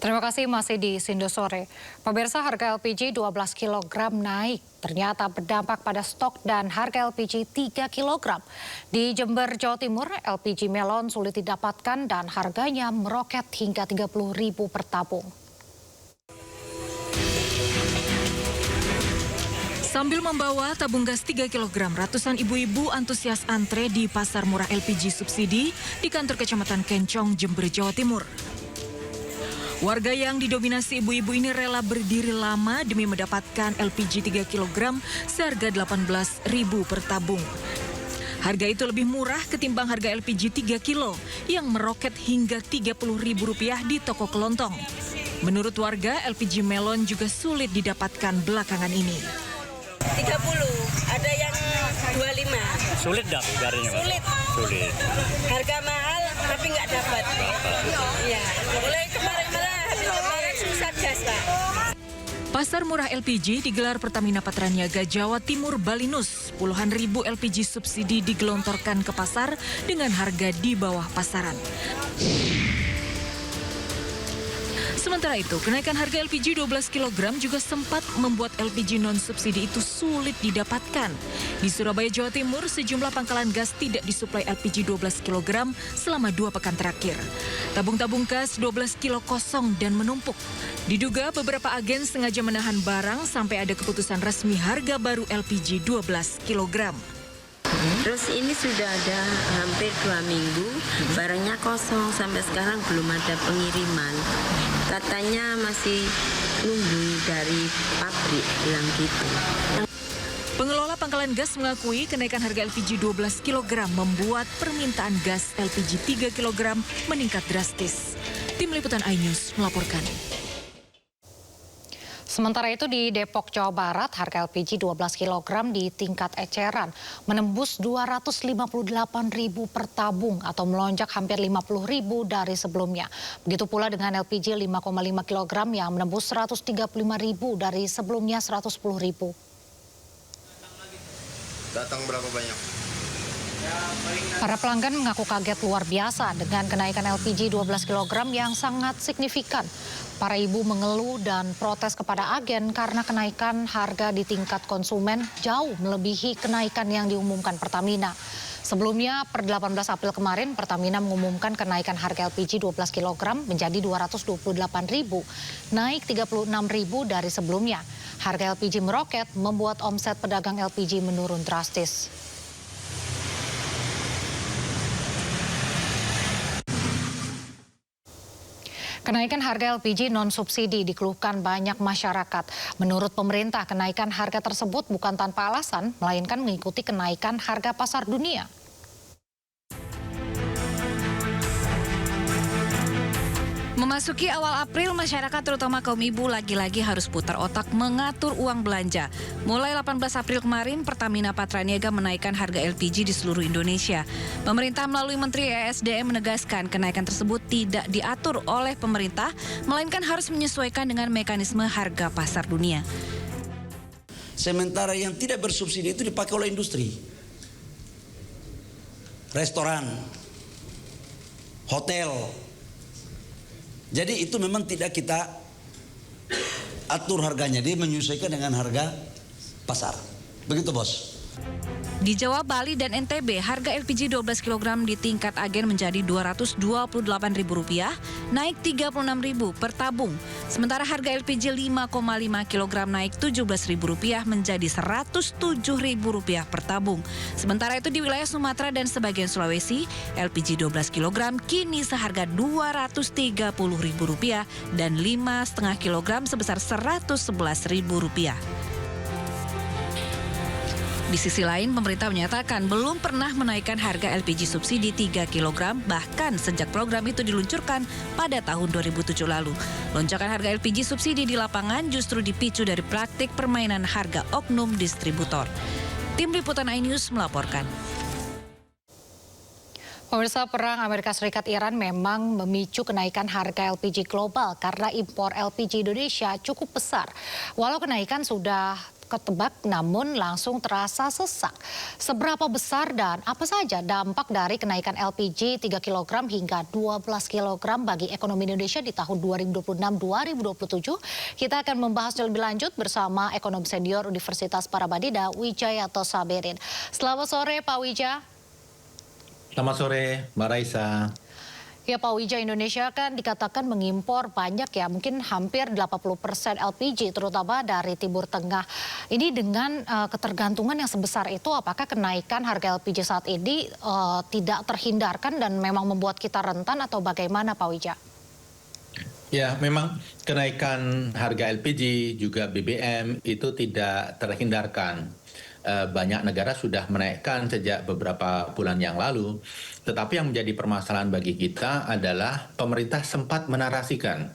Terima kasih masih di Sindo Sore. Pemirsa, harga LPG 12 kg naik. Ternyata berdampak pada stok dan harga LPG 3 kg. Di Jember, Jawa Timur, LPG melon sulit didapatkan dan harganya meroket hingga Rp30.000 per tabung. Sambil membawa tabung gas 3 kg, ratusan ibu-ibu antusias antre di pasar murah LPG subsidi di kantor Kecamatan Kencong, Jember, Jawa Timur. Warga yang didominasi ibu-ibu ini rela berdiri lama demi mendapatkan LPG 3 kg seharga Rp18.000 per tabung. Harga itu lebih murah ketimbang harga LPG 3 kilo yang meroket hingga Rp30.000 di toko kelontong. Menurut warga, LPG melon juga sulit didapatkan belakangan ini. 30, ada yang 25. Sulit dah carinya, Pak? Sulit. Harga mahal tapi nggak dapat. Iya, mulai kemarin susah gas, Pak. Pasar murah LPG digelar Pertamina Patraniaga Jawa Timur Balinus. Puluhan ribu LPG subsidi digelontorkan ke pasar dengan harga di bawah pasaran. Sementara itu, kenaikan harga LPG 12 kg juga sempat membuat LPG non-subsidi itu sulit didapatkan. Di Surabaya, Jawa Timur, sejumlah pangkalan gas tidak disuplai LPG 12 kg selama 2 pekan terakhir. Tabung-tabung gas 12 kilo kosong dan menumpuk. Diduga beberapa agen sengaja menahan barang sampai ada keputusan resmi harga baru LPG 12 kg. Terus ini sudah ada hampir 2 minggu, barangnya kosong, sampai sekarang belum ada pengiriman. Katanya masih nunggu dari pabrik, bilang gitu. Pengelola pangkalan gas mengakui kenaikan harga LPG 12 kg membuat permintaan gas LPG 3 kg meningkat drastis. Tim Liputan iNews melaporkan. Sementara itu di Depok, Jawa Barat, harga LPG 12 kg di tingkat eceran menembus Rp258.000 per tabung atau melonjak hampir Rp50.000 dari sebelumnya. Begitu pula dengan LPG 5,5 kg yang menembus Rp135.000 dari sebelumnya Rp110.000. Datang berapa banyak? Para pelanggan mengaku kaget luar biasa dengan kenaikan LPG 12 kg yang sangat signifikan. Para ibu mengeluh dan protes kepada agen karena kenaikan harga di tingkat konsumen jauh melebihi kenaikan yang diumumkan Pertamina. Sebelumnya, per 18 April kemarin, Pertamina mengumumkan kenaikan harga LPG 12 kg menjadi Rp228.000, naik Rp36.000 dari sebelumnya. Harga LPG meroket membuat omset pedagang LPG menurun drastis. Kenaikan harga LPG non-subsidi dikeluhkan banyak masyarakat. Menurut pemerintah, kenaikan harga tersebut bukan tanpa alasan, melainkan mengikuti kenaikan harga pasar dunia. Memasuki awal April, masyarakat terutama kaum ibu lagi-lagi harus putar otak mengatur uang belanja. Mulai 18 April kemarin, Pertamina Patraniaga menaikkan harga LPG di seluruh Indonesia. Pemerintah melalui Menteri ESDM menegaskan kenaikan tersebut tidak diatur oleh pemerintah, melainkan harus menyesuaikan dengan mekanisme harga pasar dunia. Sementara yang tidak bersubsidi itu dipakai oleh industri, restoran, hotel. Jadi itu memang tidak kita atur harganya, dia menyesuaikan dengan harga pasar. Begitu, Bos. Di Jawa, Bali, dan NTB, harga LPG 12 kg di tingkat agen menjadi Rp228.000, naik Rp36.000 per tabung. Sementara harga LPG 5,5 kg naik Rp17.000 menjadi Rp107.000 per tabung. Sementara itu di wilayah Sumatera dan sebagian Sulawesi, LPG 12 kg kini seharga Rp230.000 dan 5,5 kg sebesar Rp111.000. Di sisi lain, pemerintah menyatakan belum pernah menaikkan harga LPG subsidi 3 kg, bahkan sejak program itu diluncurkan pada tahun 2007 lalu. Lonjakan harga LPG subsidi di lapangan justru dipicu dari praktik permainan harga oknum distributor. Tim Liputan iNews melaporkan. Pemirsa, perang Amerika Serikat-Iran memang memicu kenaikan harga LPG global karena impor LPG Indonesia cukup besar. Walau kenaikan sudah ketebak, namun langsung terasa sesak. Seberapa besar dan apa saja dampak dari kenaikan LPG 3 kg hingga 12 kg bagi ekonomi Indonesia di tahun 2026-2027? Kita akan membahasnya lebih lanjut bersama ekonom senior Universitas Parabadida, Wijayanto Sabirin. Selamat sore, Pak Wija. Selamat sore, Mbak Raisa. Ya, Pak Wija, Indonesia kan dikatakan mengimpor banyak ya, mungkin hampir 80% LPG, terutama dari Timur Tengah. Ini dengan ketergantungan yang sebesar itu, apakah kenaikan harga LPG saat ini tidak terhindarkan dan memang membuat kita rentan atau bagaimana, Pak Wija? Ya, memang kenaikan harga LPG juga BBM itu tidak terhindarkan. Banyak negara sudah menaikkan sejak beberapa bulan yang lalu. Tetapi yang menjadi permasalahan bagi kita adalah pemerintah sempat menarasikan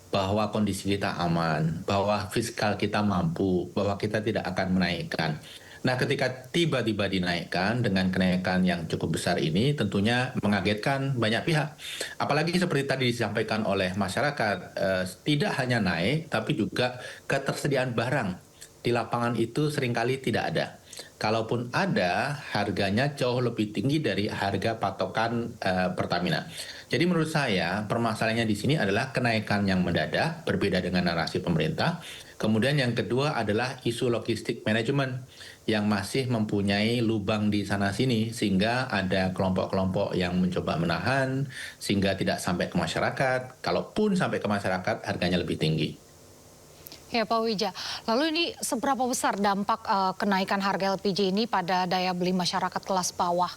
bahwa kondisi kita aman, bahwa fiskal kita mampu, bahwa kita tidak akan menaikkan. Nah, ketika tiba-tiba dinaikkan dengan kenaikan yang cukup besar ini tentunya mengagetkan banyak pihak. Apalagi seperti tadi disampaikan oleh masyarakat, tidak hanya naik tapi juga ketersediaan barang di lapangan itu seringkali tidak ada. Kalaupun ada, harganya jauh lebih tinggi dari harga patokan Pertamina. Jadi menurut saya permasalahannya di sini adalah kenaikan yang mendadak, berbeda dengan narasi pemerintah. Kemudian yang kedua adalah isu logistik manajemen yang masih mempunyai lubang di sana-sini sehingga ada kelompok-kelompok yang mencoba menahan sehingga tidak sampai ke masyarakat. Kalaupun sampai ke masyarakat, harganya lebih tinggi. Ya, Pak Wija, lalu ini seberapa besar dampak kenaikan harga LPG ini pada daya beli masyarakat kelas bawah?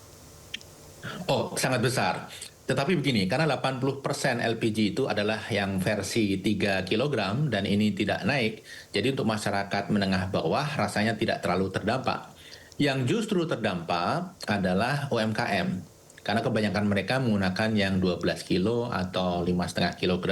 Oh, sangat besar. Tetapi begini, karena 80% LPG itu adalah yang versi 3 kg dan ini tidak naik, jadi untuk masyarakat menengah bawah rasanya tidak terlalu terdampak. Yang justru terdampak adalah UMKM, karena kebanyakan mereka menggunakan yang 12 kilo atau 5,5 kg,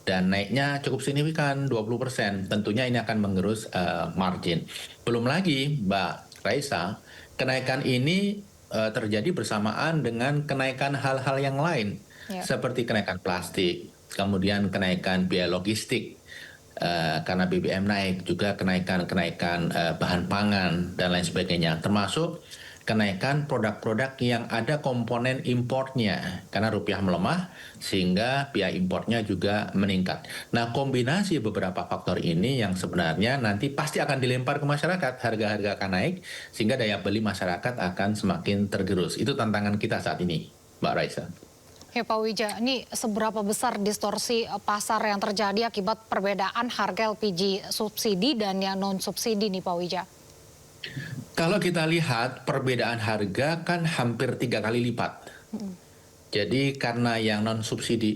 dan naiknya cukup signifikan, 20%. Tentunya ini akan mengerus margin. Belum lagi, Mbak Raisa, kenaikan ini terjadi bersamaan dengan kenaikan hal-hal yang lain. Seperti kenaikan plastik, kemudian kenaikan biaya logistik, karena BBM naik, juga kenaikan bahan pangan, dan lain sebagainya. Termasuk kenaikan produk-produk yang ada komponen importnya karena rupiah melemah sehingga biaya importnya juga meningkat. Nah, kombinasi beberapa faktor ini yang sebenarnya nanti pasti akan dilempar ke masyarakat, harga-harga akan naik sehingga daya beli masyarakat akan semakin tergerus. Itu tantangan kita saat ini, Mbak Raisa. Ya, Pak Wija, ini seberapa besar distorsi pasar yang terjadi akibat perbedaan harga LPG subsidi dan yang non-subsidi nih, Pak Wija? Kalau kita lihat perbedaan harga kan hampir 3 kali lipat. Jadi karena yang subsidi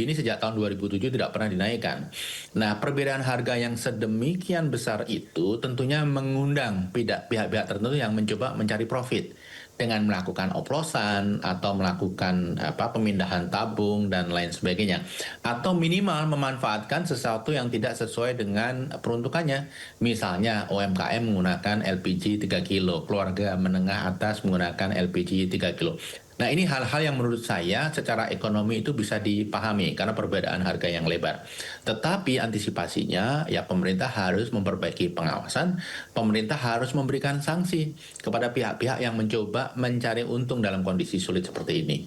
ini sejak tahun 2007 tidak pernah dinaikkan. Nah, perbedaan harga yang sedemikian besar itu tentunya mengundang pihak-pihak tertentu yang mencoba mencari profit dengan melakukan oplosan atau melakukan pemindahan tabung dan lain sebagainya, atau minimal memanfaatkan sesuatu yang tidak sesuai dengan peruntukannya. Misalnya UMKM menggunakan LPG 3 kilo, keluarga menengah atas menggunakan LPG 3 kilo. Nah, ini hal-hal yang menurut saya secara ekonomi itu bisa dipahami karena perbedaan harga yang lebar. Tetapi antisipasinya ya pemerintah harus memperbaiki pengawasan, pemerintah harus memberikan sanksi kepada pihak-pihak yang mencoba mencari untung dalam kondisi sulit seperti ini.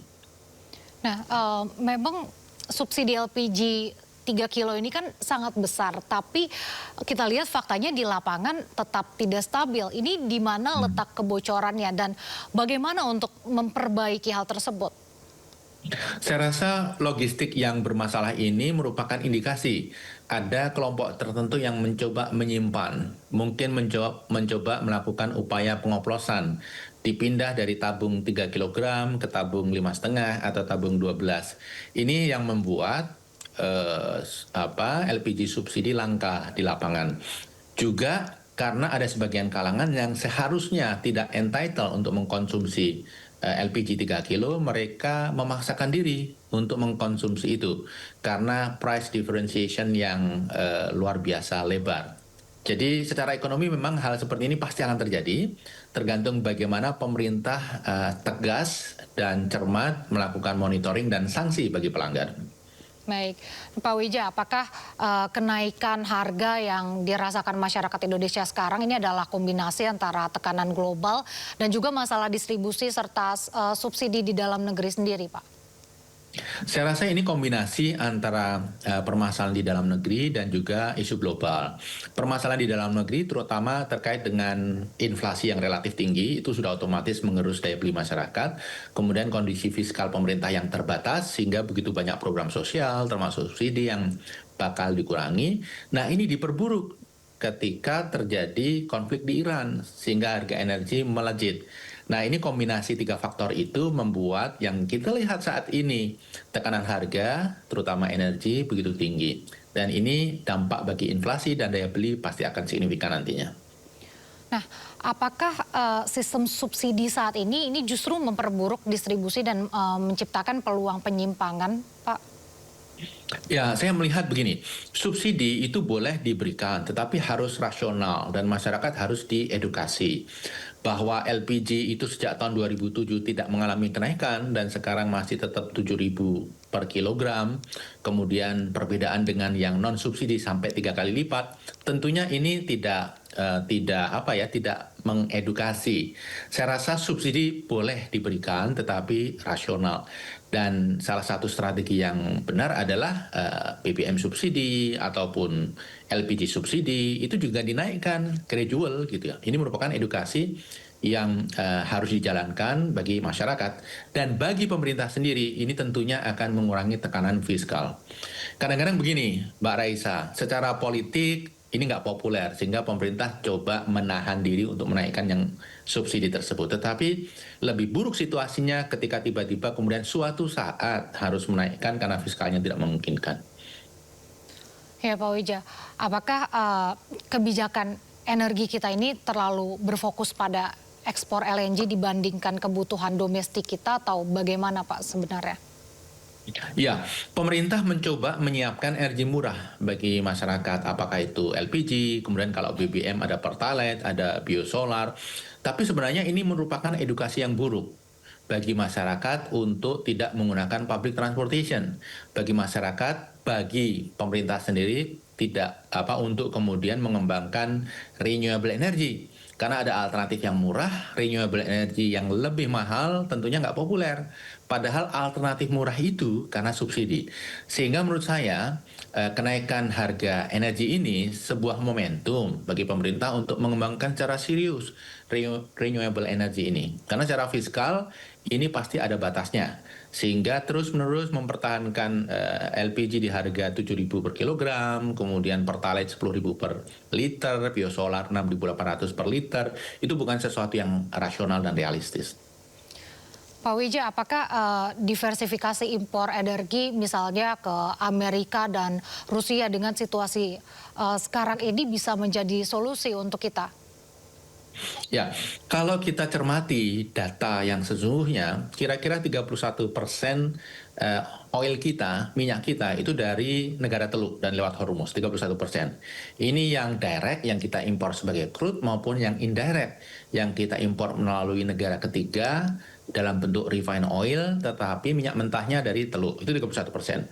Nah, memang subsidi LPG 3 kilo ini kan sangat besar, tapi kita lihat faktanya di lapangan tetap tidak stabil. Ini di mana letak kebocorannya dan bagaimana untuk memperbaiki hal tersebut? Saya rasa logistik yang bermasalah ini merupakan indikasi ada kelompok tertentu yang mencoba menyimpan, mungkin mencoba melakukan upaya pengoplosan, dipindah dari tabung 3 kg ke tabung 5,5 atau tabung 12. Ini yang membuat LPG subsidi langka di lapangan. Juga karena ada sebagian kalangan yang seharusnya tidak entitled untuk mengkonsumsi LPG 3 kilo, mereka memaksakan diri untuk mengkonsumsi itu karena price differentiation yang luar biasa lebar. Jadi secara ekonomi memang hal seperti ini pasti akan terjadi, tergantung bagaimana pemerintah tegas dan cermat melakukan monitoring dan sanksi bagi pelanggar. Baik, Pak Wija, apakah kenaikan harga yang dirasakan masyarakat Indonesia sekarang ini adalah kombinasi antara tekanan global dan juga masalah distribusi serta subsidi di dalam negeri sendiri, Pak? Saya rasa ini kombinasi antara permasalahan di dalam negeri dan juga isu global. Permasalahan di dalam negeri terutama terkait dengan inflasi yang relatif tinggi, itu sudah otomatis mengerus daya beli masyarakat. Kemudian kondisi fiskal pemerintah yang terbatas sehingga begitu banyak program sosial termasuk subsidi yang bakal dikurangi. Nah, ini diperburuk ketika terjadi konflik di Iran sehingga harga energi melejit. Nah, ini kombinasi 3 faktor itu membuat yang kita lihat saat ini tekanan harga, terutama energi, begitu tinggi. Dan ini dampak bagi inflasi dan daya beli pasti akan signifikan nantinya. Nah, apakah sistem subsidi saat ini justru memperburuk distribusi dan menciptakan peluang penyimpangan, Pak? Ya, saya melihat begini, subsidi itu boleh diberikan, tetapi harus rasional dan masyarakat harus diedukasi. Bahwa LPG itu sejak tahun 2007 tidak mengalami kenaikan dan sekarang masih tetap 7.000 per kilogram, kemudian perbedaan dengan yang non-subsidi sampai 3 kali lipat, tentunya ini tidak mengedukasi. Saya rasa subsidi boleh diberikan tetapi rasional. Dan salah satu strategi yang benar adalah BBM subsidi ataupun LPG subsidi itu juga dinaikkan gradual gitu ya. Ini merupakan edukasi yang harus dijalankan bagi masyarakat dan bagi pemerintah sendiri. Ini tentunya akan mengurangi tekanan fiskal. Kadang-kadang begini, Mbak Raisa, secara politik ini nggak populer sehingga pemerintah coba menahan diri untuk menaikkan yang subsidi tersebut. Tetapi lebih buruk situasinya ketika tiba-tiba kemudian suatu saat harus menaikkan karena fiskalnya tidak memungkinkan. Ya, Pak Wija, apakah kebijakan energi kita ini terlalu berfokus pada ekspor LNG dibandingkan kebutuhan domestik kita atau bagaimana, Pak, sebenarnya? Ya, pemerintah mencoba menyiapkan energi murah bagi masyarakat, apakah itu LPG, kemudian kalau BBM ada Pertalite, ada biosolar. Tapi sebenarnya ini merupakan edukasi yang buruk bagi masyarakat untuk tidak menggunakan public transportation. Bagi masyarakat, bagi pemerintah sendiri tidak untuk kemudian mengembangkan renewable energy. Karena ada alternatif yang murah, renewable energy yang lebih mahal tentunya nggak populer. Padahal alternatif murah itu karena subsidi. Sehingga menurut saya kenaikan harga energi ini sebuah momentum bagi pemerintah untuk mengembangkan secara serius renewable energy ini. Karena secara fiskal ini pasti ada batasnya. Sehingga terus-menerus mempertahankan LPG di harga 7.000 per kilogram, kemudian Pertalite 10.000 per liter, biosolar 6.800 per liter, itu bukan sesuatu yang rasional dan realistis. Pak Wija, apakah diversifikasi impor energi misalnya ke Amerika dan Rusia dengan situasi sekarang ini bisa menjadi solusi untuk kita? Ya, kalau kita cermati data yang sesungguhnya, kira-kira 31% oil kita, minyak kita itu dari negara Teluk dan lewat Hormuz, 31%. Ini yang direct yang kita impor sebagai crude maupun yang indirect yang kita impor melalui negara ketiga dalam bentuk refined oil, tetapi minyak mentahnya dari Teluk, itu 31%.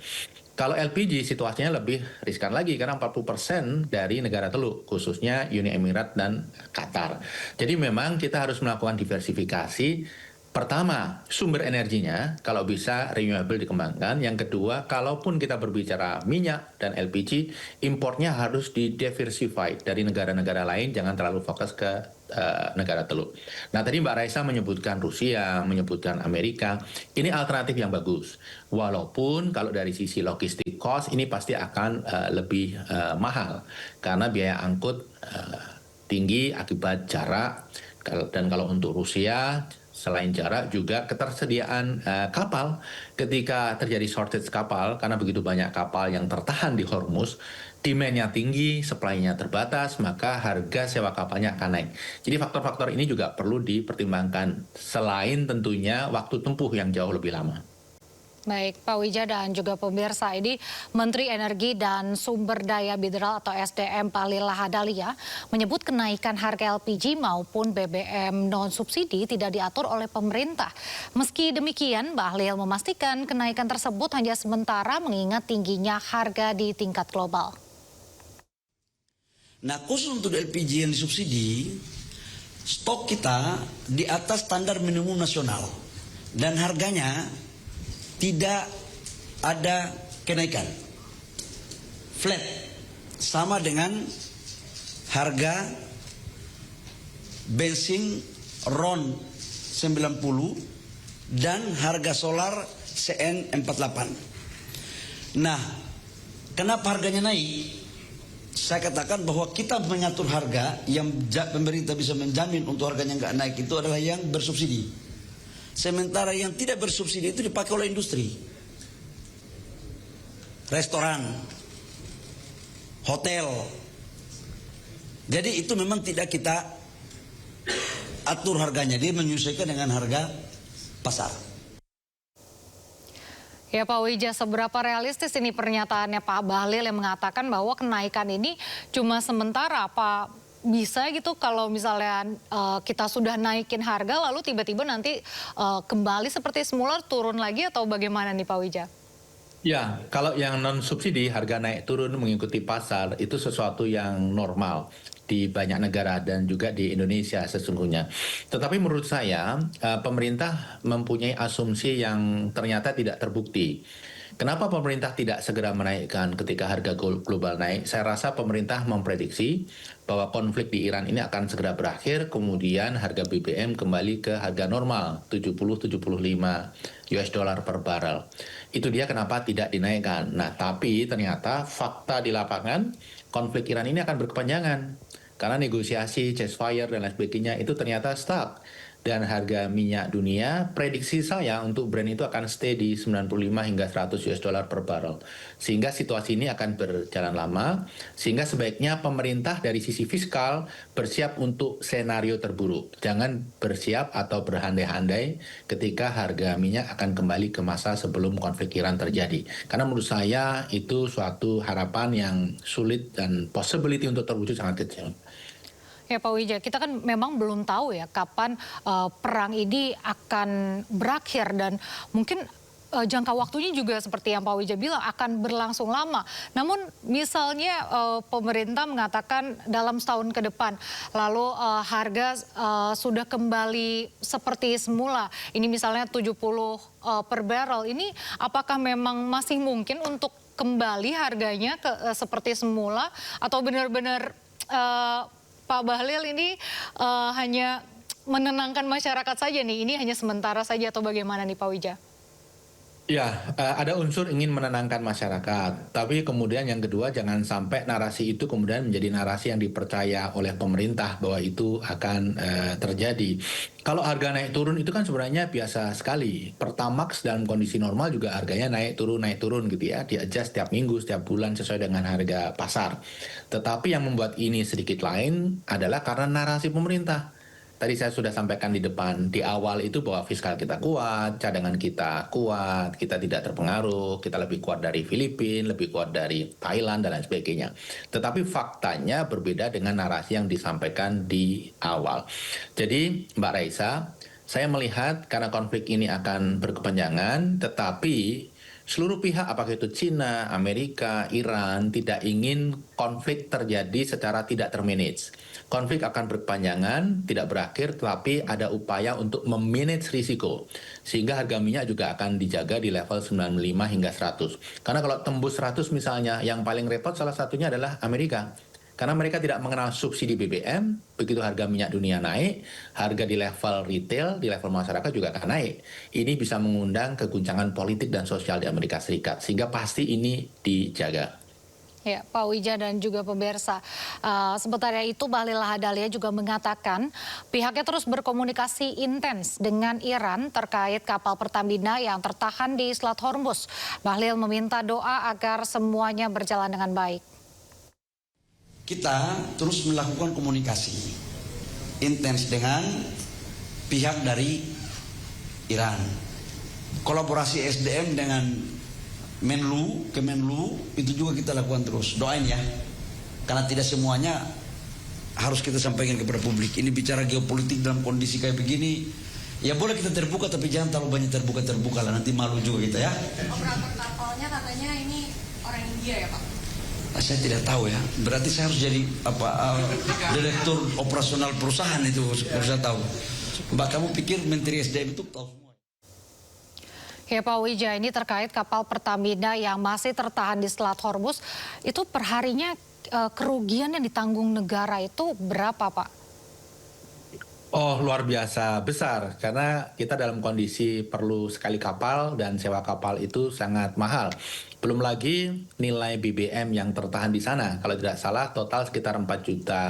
Kalau LPG situasinya lebih riskan lagi karena 40% dari negara Teluk, khususnya Uni Emirat dan Qatar. Jadi memang kita harus melakukan diversifikasi. Pertama, sumber energinya kalau bisa renewable dikembangkan. Yang kedua, kalaupun kita berbicara minyak dan LPG, importnya harus didiversify dari negara-negara lain, jangan terlalu fokus ke negara Teluk. Nah, tadi Mbak Raisa menyebutkan Rusia, menyebutkan Amerika, ini alternatif yang bagus. Walaupun kalau dari sisi logistik cost ini pasti akan lebih mahal karena biaya angkut tinggi akibat jarak. Dan kalau untuk Rusia, selain jarak juga ketersediaan kapal. Ketika terjadi shortage kapal karena begitu banyak kapal yang tertahan di Hormuz, demand-nya tinggi, supply-nya terbatas, maka harga sewa kapalnya akan naik. Jadi faktor-faktor ini juga perlu dipertimbangkan, selain tentunya waktu tempuh yang jauh lebih lama. Baik, Pak Wija dan juga pemirsa, ini Menteri Energi dan Sumber Daya Mineral atau SDM Bahlil Lahadalia menyebut kenaikan harga LPG maupun BBM non-subsidi tidak diatur oleh pemerintah. Meski demikian, Bahlil memastikan kenaikan tersebut hanya sementara mengingat tingginya harga di tingkat global. Nah, khusus untuk LPG yang disubsidi, stok kita di atas standar minimum nasional dan harganya tidak ada kenaikan. Flat, sama dengan harga bensin RON 90 dan harga solar CN48. Nah, kenapa harganya naik? Saya katakan bahwa kita mengatur harga yang pemerintah bisa menjamin untuk harganya nggak naik itu adalah yang bersubsidi. Sementara yang tidak bersubsidi itu dipakai oleh industri, restoran, hotel. Jadi itu memang tidak kita atur harganya, dia menyesuaikan dengan harga pasar. Ya Pak Wija, seberapa realistis ini pernyataannya Pak Bahlil yang mengatakan bahwa kenaikan ini cuma sementara? Apa bisa gitu kalau misalnya kita sudah naikin harga lalu tiba-tiba nanti kembali seperti semula turun lagi atau bagaimana nih Pak Wija? Ya, kalau yang non-subsidi harga naik turun mengikuti pasar itu sesuatu yang normal di banyak negara dan juga di Indonesia sesungguhnya. Tetapi menurut saya pemerintah mempunyai asumsi yang ternyata tidak terbukti. Kenapa pemerintah tidak segera menaikkan ketika harga global naik? Saya rasa pemerintah memprediksi bahwa konflik di Iran ini akan segera berakhir, kemudian harga BBM kembali ke harga normal, 70-75 US dollar per barrel. Itu dia kenapa tidak dinaikkan. Nah, tapi ternyata fakta di lapangan, konflik Iran ini akan berkepanjangan. Karena negosiasi, ceasefire, dan lain sebagainya itu ternyata stuck. Dan harga minyak dunia, prediksi saya untuk Brent itu akan stay di 95 hingga 100 US dollar per barrel. Sehingga situasi ini akan berjalan lama, sehingga sebaiknya pemerintah dari sisi fiskal bersiap untuk senario terburuk. Jangan bersiap atau berandai-andai ketika harga minyak akan kembali ke masa sebelum konflik Iran terjadi. Karena menurut saya itu suatu harapan yang sulit dan possibility untuk terwujud sangat kecil. Ya Pak Wija, kita kan memang belum tahu ya kapan perang ini akan berakhir dan mungkin jangka waktunya juga seperti yang Pak Wija bilang akan berlangsung lama. Namun misalnya pemerintah mengatakan dalam setahun ke depan, lalu harga sudah kembali seperti semula. Ini misalnya 70 per barrel. Ini apakah memang masih mungkin untuk kembali harganya ke seperti semula atau benar-benar Pak Bahlil ini hanya menenangkan masyarakat saja nih, ini hanya sementara saja atau bagaimana nih Pak Wija? Ya, ada unsur ingin menenangkan masyarakat. Tapi kemudian yang kedua, jangan sampai narasi itu kemudian menjadi narasi yang dipercaya oleh pemerintah bahwa itu akan terjadi. Kalau harga naik turun itu kan sebenarnya biasa sekali. Pertamax dalam kondisi normal juga harganya naik turun gitu ya. Di-adjust setiap minggu, setiap bulan sesuai dengan harga pasar. Tetapi yang membuat ini sedikit lain adalah karena narasi pemerintah. Tadi saya sudah sampaikan di depan, di awal itu bahwa fiskal kita kuat, cadangan kita kuat, kita tidak terpengaruh, kita lebih kuat dari Filipina, lebih kuat dari Thailand, dan lain sebagainya. Tetapi faktanya berbeda dengan narasi yang disampaikan di awal. Jadi Mbak Raisa, saya melihat karena konflik ini akan berkepanjangan, tetapi seluruh pihak, apakah itu Cina, Amerika, Iran, tidak ingin konflik terjadi secara tidak termanage. Konflik akan berkepanjangan, tidak berakhir, tetapi ada upaya untuk memanage risiko. Sehingga harga minyak juga akan dijaga di level 95 hingga 100. Karena kalau tembus 100 misalnya, yang paling repot salah satunya adalah Amerika. Karena mereka tidak mengenal subsidi BBM, begitu harga minyak dunia naik, harga di level retail, di level masyarakat juga akan naik. Ini bisa mengundang keguncangan politik dan sosial di Amerika Serikat, sehingga pasti ini dijaga. Ya, Pak Wija dan juga pemirsa. Sementara itu, Bahlil Lahadalia juga mengatakan pihaknya terus berkomunikasi intens dengan Iran terkait kapal Pertamina yang tertahan di Selat Hormuz. Bahlil meminta doa agar semuanya berjalan dengan baik. Kita terus melakukan komunikasi intens dengan pihak dari Iran. Kolaborasi SDM dengan Kemenlu itu juga kita lakukan terus. Doain ya, karena tidak semuanya harus kita sampaikan kepada publik. Ini bicara geopolitik dalam kondisi kayak begini, ya boleh kita terbuka, tapi jangan terlalu banyak terbuka lah, nanti malu juga kita ya. Operator kapalnya katanya ini orang India ya Pak? Saya tidak tahu ya, berarti saya harus jadi direktur operasional perusahaan itu, harus saya tahu. Mbak, kamu pikir Menteri SDM itu tahu semua? Ya Pak Wija, ini terkait kapal Pertamina yang masih tertahan di Selat Hormuz, itu perharinya kerugian yang ditanggung negara itu berapa Pak? Oh, luar biasa besar, karena kita dalam kondisi perlu sekali kapal dan sewa kapal itu sangat mahal. Belum lagi nilai BBM yang tertahan di sana. Kalau tidak salah total sekitar 4 juta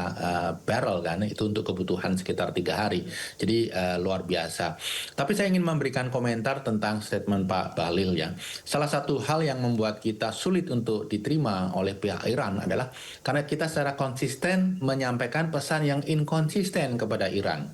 barrel kan, itu untuk kebutuhan sekitar 3 hari. Jadi luar biasa. Tapi saya ingin memberikan komentar tentang statement Pak Bahlil ya. Salah satu hal yang membuat kita sulit untuk diterima oleh pihak Iran adalah karena kita secara konsisten menyampaikan pesan yang inkonsisten kepada Iran.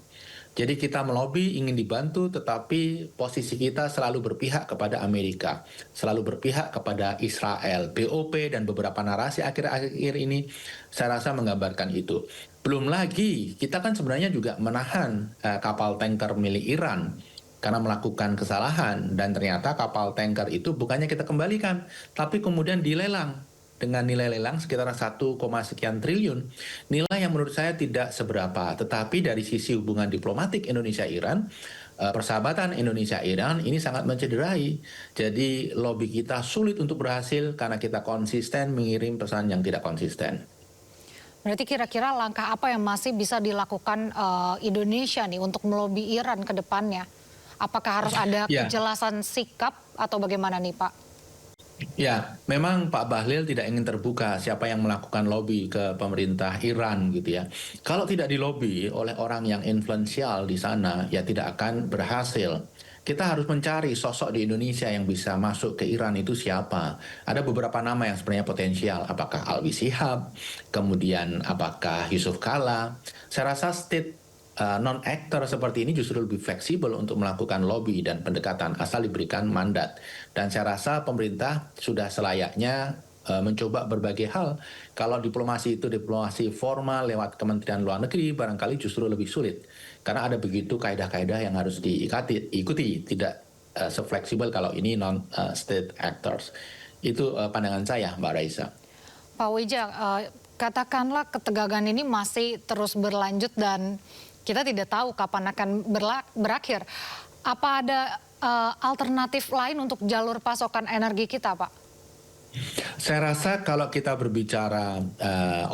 Jadi kita melobi, ingin dibantu, tetapi posisi kita selalu berpihak kepada Amerika, selalu berpihak kepada Israel, BOP, dan beberapa narasi akhir-akhir ini saya rasa menggambarkan itu. Belum lagi, kita kan sebenarnya juga menahan kapal tanker milik Iran karena melakukan kesalahan, dan ternyata kapal tanker itu bukannya kita kembalikan, tapi kemudian dilelang dengan nilai lelang sekitar 1, sekian triliun. Nilai yang menurut saya tidak seberapa. Tetapi dari sisi hubungan diplomatik Indonesia-Iran, persahabatan Indonesia-Iran ini sangat mencederai. Jadi lobby kita sulit untuk berhasil karena kita konsisten mengirim pesan yang tidak konsisten. Berarti kira-kira langkah apa yang masih bisa dilakukan Indonesia nih untuk melobi Iran ke depannya? Apakah harus ada kejelasan sikap atau bagaimana nih Pak? Ya, memang Pak Bahlil tidak ingin terbuka siapa yang melakukan lobby ke pemerintah Iran gitu ya. Kalau tidak dilobi oleh orang yang influensial di sana, ya tidak akan berhasil. Kita harus mencari sosok di Indonesia yang bisa masuk ke Iran itu siapa. Ada beberapa nama yang sebenarnya potensial. Apakah Alwi Shihab, kemudian apakah Yusuf Kala. Saya rasa non-actor seperti ini justru lebih fleksibel untuk melakukan lobby dan pendekatan asal diberikan mandat. Dan saya rasa pemerintah sudah selayaknya mencoba berbagai hal. Kalau diplomasi itu diplomasi formal lewat Kementerian Luar Negeri, barangkali justru lebih sulit. Karena ada begitu kaedah-kaedah yang harus diikuti, tidak se-fleksibel kalau ini non-state actors. Itu pandangan saya, Mbak Raisa. Pak Wija, katakanlah ketegangan ini masih terus berlanjut dan kita tidak tahu kapan akan berakhir. Apa ada alternatif lain untuk jalur pasokan energi kita, Pak? Saya rasa kalau kita berbicara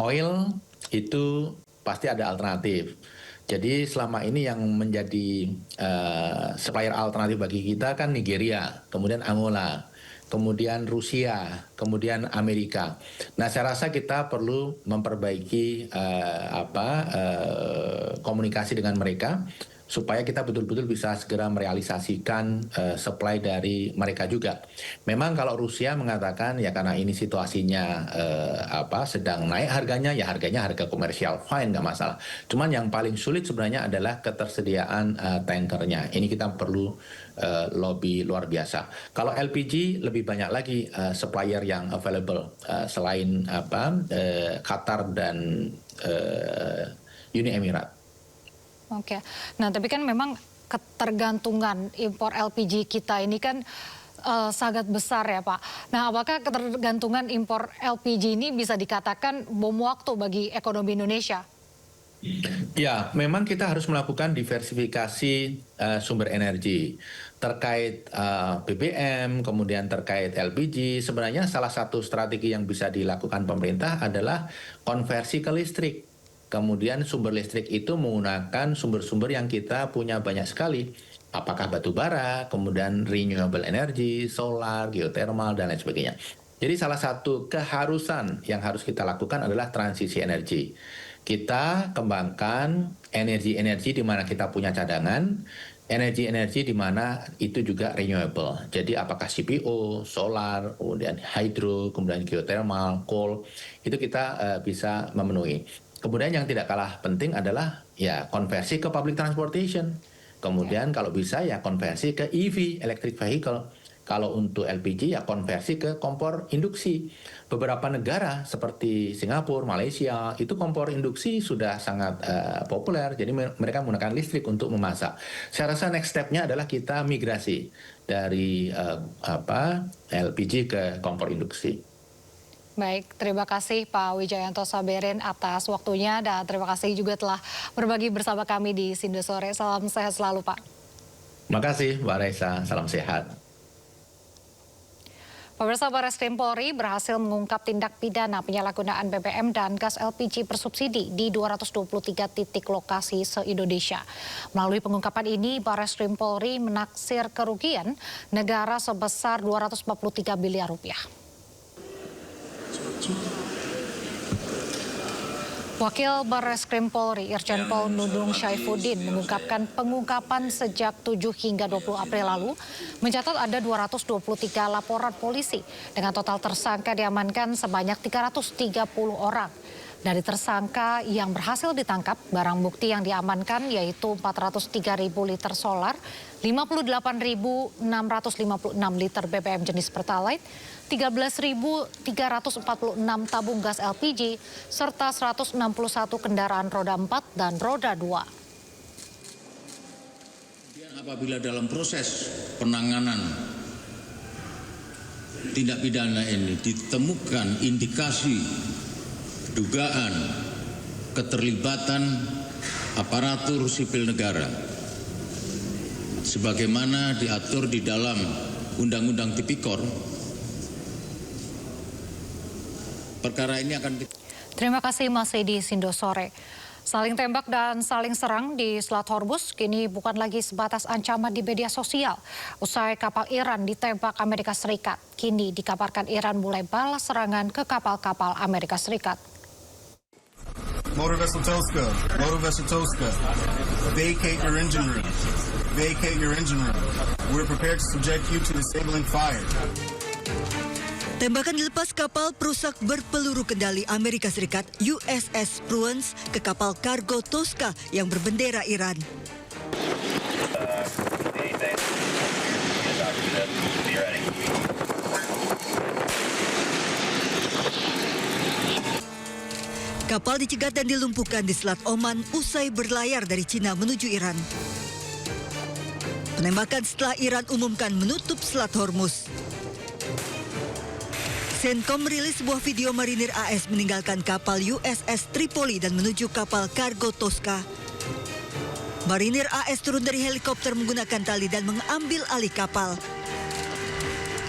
oil, itu pasti ada alternatif. Jadi selama ini yang menjadi supplier alternatif bagi kita kan Nigeria, kemudian Angola, kemudian Rusia, kemudian Amerika. Nah, saya rasa kita perlu memperbaiki komunikasi dengan mereka supaya kita betul-betul bisa segera merealisasikan supply dari mereka juga. Memang kalau Rusia mengatakan ya karena ini situasinya sedang naik harganya, ya harganya harga komersial, fine, nggak masalah. Cuman yang paling sulit sebenarnya adalah ketersediaan tankernya. Ini kita perlu lobby luar biasa. Kalau LPG lebih banyak lagi supplier yang available selain Qatar dan Uni Emirat. Oke, nah tapi kan memang ketergantungan impor LPG kita ini kan sangat besar ya Pak. Nah apakah ketergantungan impor LPG ini bisa dikatakan bom waktu bagi ekonomi Indonesia? Ya, memang kita harus melakukan diversifikasi sumber energi. Terkait BBM, kemudian terkait LPG, sebenarnya salah satu strategi yang bisa dilakukan pemerintah adalah konversi ke listrik. Kemudian sumber listrik itu menggunakan sumber-sumber yang kita punya banyak sekali. Apakah batu bara, kemudian renewable energy, solar, geothermal, dan lain sebagainya. Jadi salah satu keharusan yang harus kita lakukan adalah transisi energi. Kita kembangkan energi-energi di mana kita punya cadangan, energi-energi di mana itu juga renewable. Jadi apakah CPO, solar, kemudian hydro, kemudian geothermal, coal, itu kita bisa memenuhi. Kemudian yang tidak kalah penting adalah ya konversi ke public transportation. Kemudian kalau bisa ya konversi ke EV, electric vehicle. Kalau untuk LPG ya konversi ke kompor induksi. Beberapa negara seperti Singapura, Malaysia itu kompor induksi sudah sangat populer. Jadi mereka menggunakan listrik untuk memasak. Saya rasa next step-nya adalah kita migrasi dari LPG ke kompor induksi. Baik, terima kasih Pak Wijayanto Saberin atas waktunya dan terima kasih juga telah berbagi bersama kami di Sindo Sore. Salam sehat selalu Pak. Terima kasih Mbak Raisa, salam sehat. Pemirsa, Barreskrim Polri berhasil mengungkap tindak pidana penyalahgunaan BBM dan gas LPG bersubsidi di 223 titik lokasi se-Indonesia. Melalui pengungkapan ini, Barreskrim Polri menaksir kerugian negara sebesar 243 miliar rupiah. Wakil Barreskrim Polri Irjen Pol Nudung Syaifuddin mengungkapkan pengungkapan sejak 7 hingga 20 April lalu mencatat ada 223 laporan polisi dengan total tersangka diamankan sebanyak 330 orang. Dari tersangka yang berhasil ditangkap, barang bukti yang diamankan yaitu 403.000 liter solar, 58.656 liter BBM jenis Pertalite, 13.346 tabung gas LPG, serta 161 kendaraan roda 4 dan roda 2. Apabila dalam proses penanganan tindak pidana ini ditemukan indikasi dugaan keterlibatan aparatur sipil negara sebagaimana diatur di dalam Undang-Undang Tipikor, perkara ini akan Terima kasih masih di Sindo Sore. Saling tembak dan saling serang di Selat Hormuz kini bukan lagi sebatas ancaman di media sosial. Usai kapal Iran ditembak Amerika Serikat, kini dikabarkan Iran mulai balas serangan ke kapal-kapal Amerika Serikat. Motor vessel Tosca, vacate your engine room. Vacate your engine room. We're prepared to subject you to disabling fire. Tembakan dilepas kapal perusak berpeluru kendali Amerika Serikat USS Spruance ke kapal kargo Tosca yang berbendera Iran. Kapal dicegat dan dilumpuhkan di Selat Oman usai berlayar dari Cina menuju Iran. Penembakan setelah Iran umumkan menutup Selat Hormuz. Senkom merilis sebuah video marinir AS meninggalkan kapal USS Tripoli dan menuju kapal kargo Tosca. Marinir AS turun dari helikopter menggunakan tali dan mengambil alih kapal.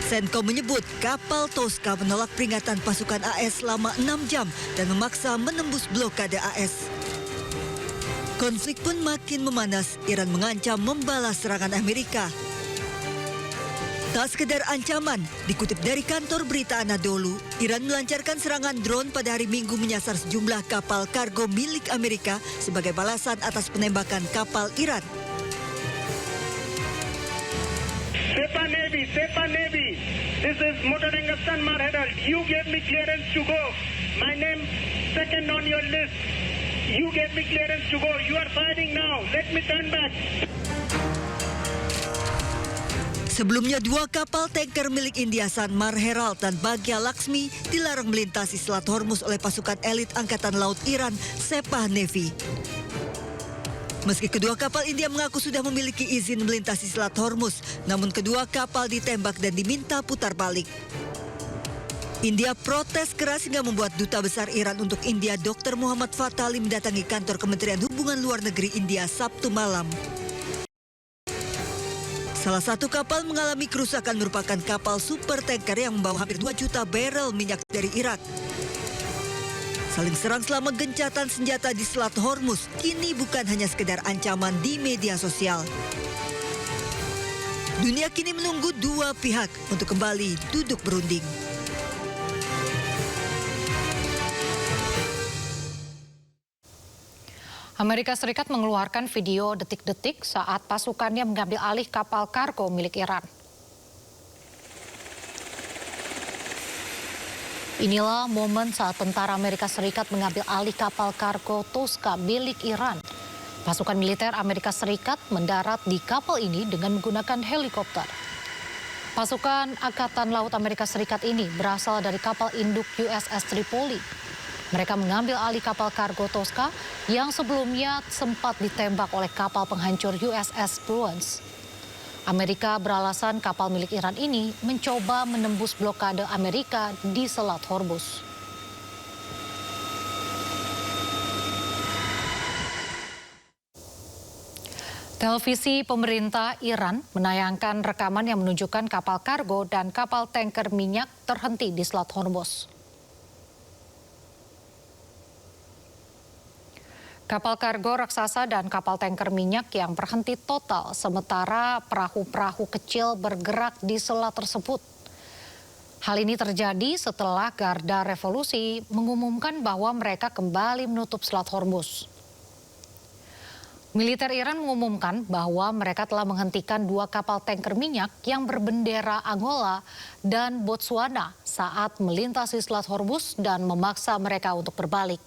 Senkom menyebut kapal Tosca menolak peringatan pasukan AS selama 6 jam dan memaksa menembus blokade AS. Konflik pun makin memanas, Iran mengancam membalas serangan Amerika. Tak sekedar ancaman, dikutip dari kantor berita Anadolu, Iran melancarkan serangan drone pada hari Minggu menyasar sejumlah kapal kargo milik Amerika sebagai balasan atas penembakan kapal Iran. Sepa Navy. This is Motor Engelstan Marhedal. You gave me clearance to go. My name second on your list. You gave me clearance to go. You are fighting now. Let me turn back. Sebelumnya, 2 kapal tanker milik India Sanmar Herald dan Bhagya Laxmi dilarang melintasi Selat Hormuz oleh pasukan elit Angkatan Laut Iran, Sepah Navy. Meski kedua kapal India mengaku sudah memiliki izin melintasi Selat Hormuz, namun kedua kapal ditembak dan diminta putar balik. India protes keras hingga membuat Duta Besar Iran untuk India Dr. Muhammad Fatali mendatangi kantor Kementerian Hubungan Luar Negeri India Sabtu malam. Salah satu kapal mengalami kerusakan merupakan kapal super tanker yang membawa hampir 2 juta barel minyak dari Irak. Saling serang selama gencatan senjata di Selat Hormuz kini bukan hanya sekedar ancaman di media sosial. Dunia kini menunggu 2 pihak untuk kembali duduk berunding. Amerika Serikat mengeluarkan video detik-detik saat pasukannya mengambil alih kapal kargo milik Iran. Inilah momen saat tentara Amerika Serikat mengambil alih kapal kargo Tosca milik Iran. Pasukan militer Amerika Serikat mendarat di kapal ini dengan menggunakan helikopter. Pasukan Angkatan Laut Amerika Serikat ini berasal dari kapal induk USS Tripoli. Mereka mengambil alih kapal kargo Tosca yang sebelumnya sempat ditembak oleh kapal penghancur USS Bruins. Amerika beralasan kapal milik Iran ini mencoba menembus blokade Amerika di Selat Hormuz. Televisi pemerintah Iran menayangkan rekaman yang menunjukkan kapal kargo dan kapal tanker minyak terhenti di Selat Hormuz. Kapal kargo raksasa dan kapal tanker minyak yang berhenti total, sementara perahu-perahu kecil bergerak di selat tersebut. Hal ini terjadi setelah Garda Revolusi mengumumkan bahwa mereka kembali menutup Selat Hormuz. Militer Iran mengumumkan bahwa mereka telah menghentikan 2 kapal tanker minyak yang berbendera Angola dan Botswana saat melintasi Selat Hormuz dan memaksa mereka untuk berbalik.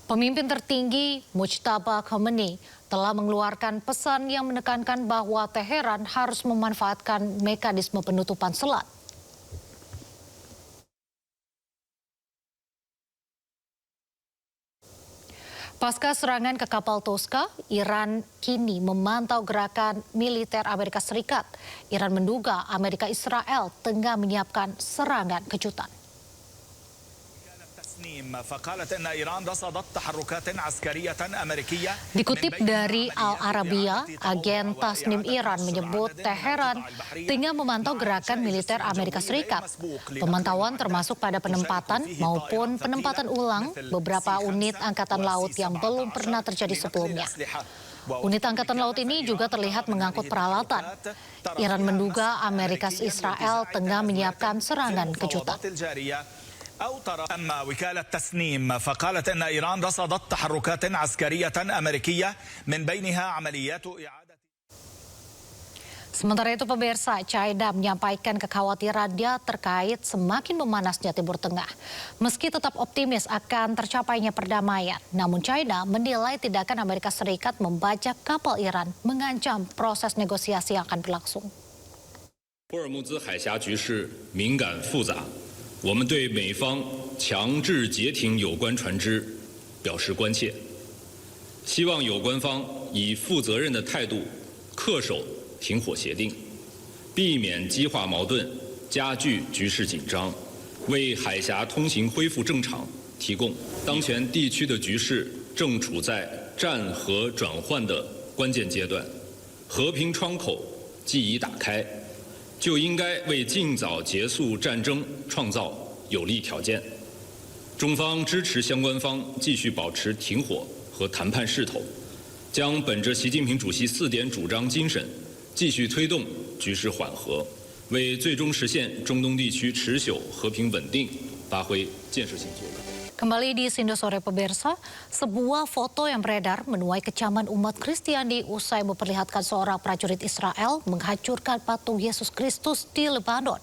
Pemimpin tertinggi Mujtaba Khamenei telah mengeluarkan pesan yang menekankan bahwa Teheran harus memanfaatkan mekanisme penutupan selat. Pasca serangan ke kapal Tosca, Iran kini memantau gerakan militer Amerika Serikat. Iran menduga Amerika Israel tengah menyiapkan serangan kejutan. Dikutip dari Al Arabiya, agen Tasnim Iran menyebut Teheran tengah memantau gerakan militer Amerika Serikat. Pemantauan termasuk pada penempatan maupun penempatan ulang beberapa unit angkatan laut yang belum pernah terjadi sebelumnya. Unit angkatan laut ini juga terlihat mengangkut peralatan. Iran menduga Amerika Israel tengah menyiapkan serangan kejutan. أما وكالة تسنيم فقالت أن إيران رصدت تحركات عسكرية أمريكية من بينها عمليات إعادة. Sementara itu pemirsa, China menyampaikan kekhawatirannya terkait semakin memanasnya Timur Tengah. Meski tetap optimis akan tercapainya perdamaian, namun China menilai tindakan Amerika Serikat membajak kapal Iran mengancam proses negosiasi yang akan berlangsung. 霍尔木兹海峡局势敏感复杂。 我们对美方强制截停有关船只表示关切，希望有关方以负责任的态度恪守停火协定，避免激化矛盾、加剧局势紧张，为海峡通行恢复正常提供。当前地区的局势正处在战和转换的关键阶段，和平窗口既已打开。 就应该为尽早结束战争创造有利条件。中方支持相关方继续保持停火和谈判势头，将本着习近平主席4点主张精神，继续推动局势缓和，为最终实现中东地区持久和平稳定发挥建设性作用。 Kembali di Sindo Sore pemirsa, sebuah foto yang beredar menuai kecaman umat Kristiani usai memperlihatkan seorang prajurit Israel menghancurkan patung Yesus Kristus di Lebanon.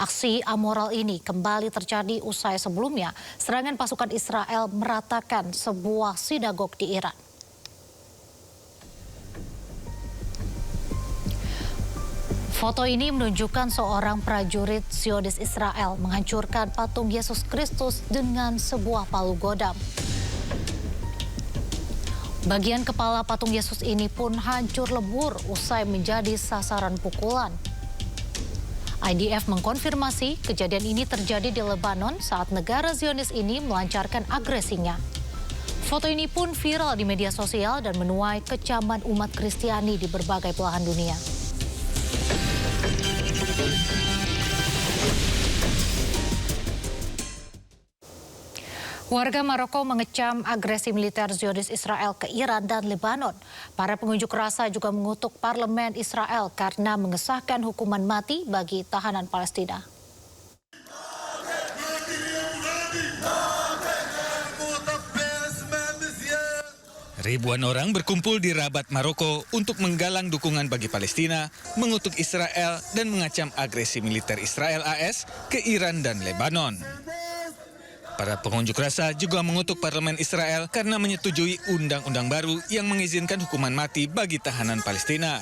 Aksi amoral ini kembali terjadi usai sebelumnya serangan pasukan Israel meratakan sebuah sinagog di Iran. Foto ini menunjukkan seorang prajurit Zionis Israel menghancurkan patung Yesus Kristus dengan sebuah palu godam. Bagian kepala patung Yesus ini pun hancur lebur usai menjadi sasaran pukulan. IDF mengkonfirmasi kejadian ini terjadi di Lebanon saat negara Zionis ini melancarkan agresinya. Foto ini pun viral di media sosial dan menuai kecaman umat Kristiani di berbagai belahan dunia. Warga Maroko mengecam agresi militer Zionis Israel ke Iran dan Lebanon. Para pengunjuk rasa juga mengutuk parlemen Israel karena mengesahkan hukuman mati bagi tahanan Palestina. Ribuan orang berkumpul di Rabat, Maroko untuk menggalang dukungan bagi Palestina, mengutuk Israel dan mengacam agresi militer Israel AS ke Iran dan Lebanon. Para pengunjuk rasa juga mengutuk parlemen Israel karena menyetujui undang-undang baru yang mengizinkan hukuman mati bagi tahanan Palestina.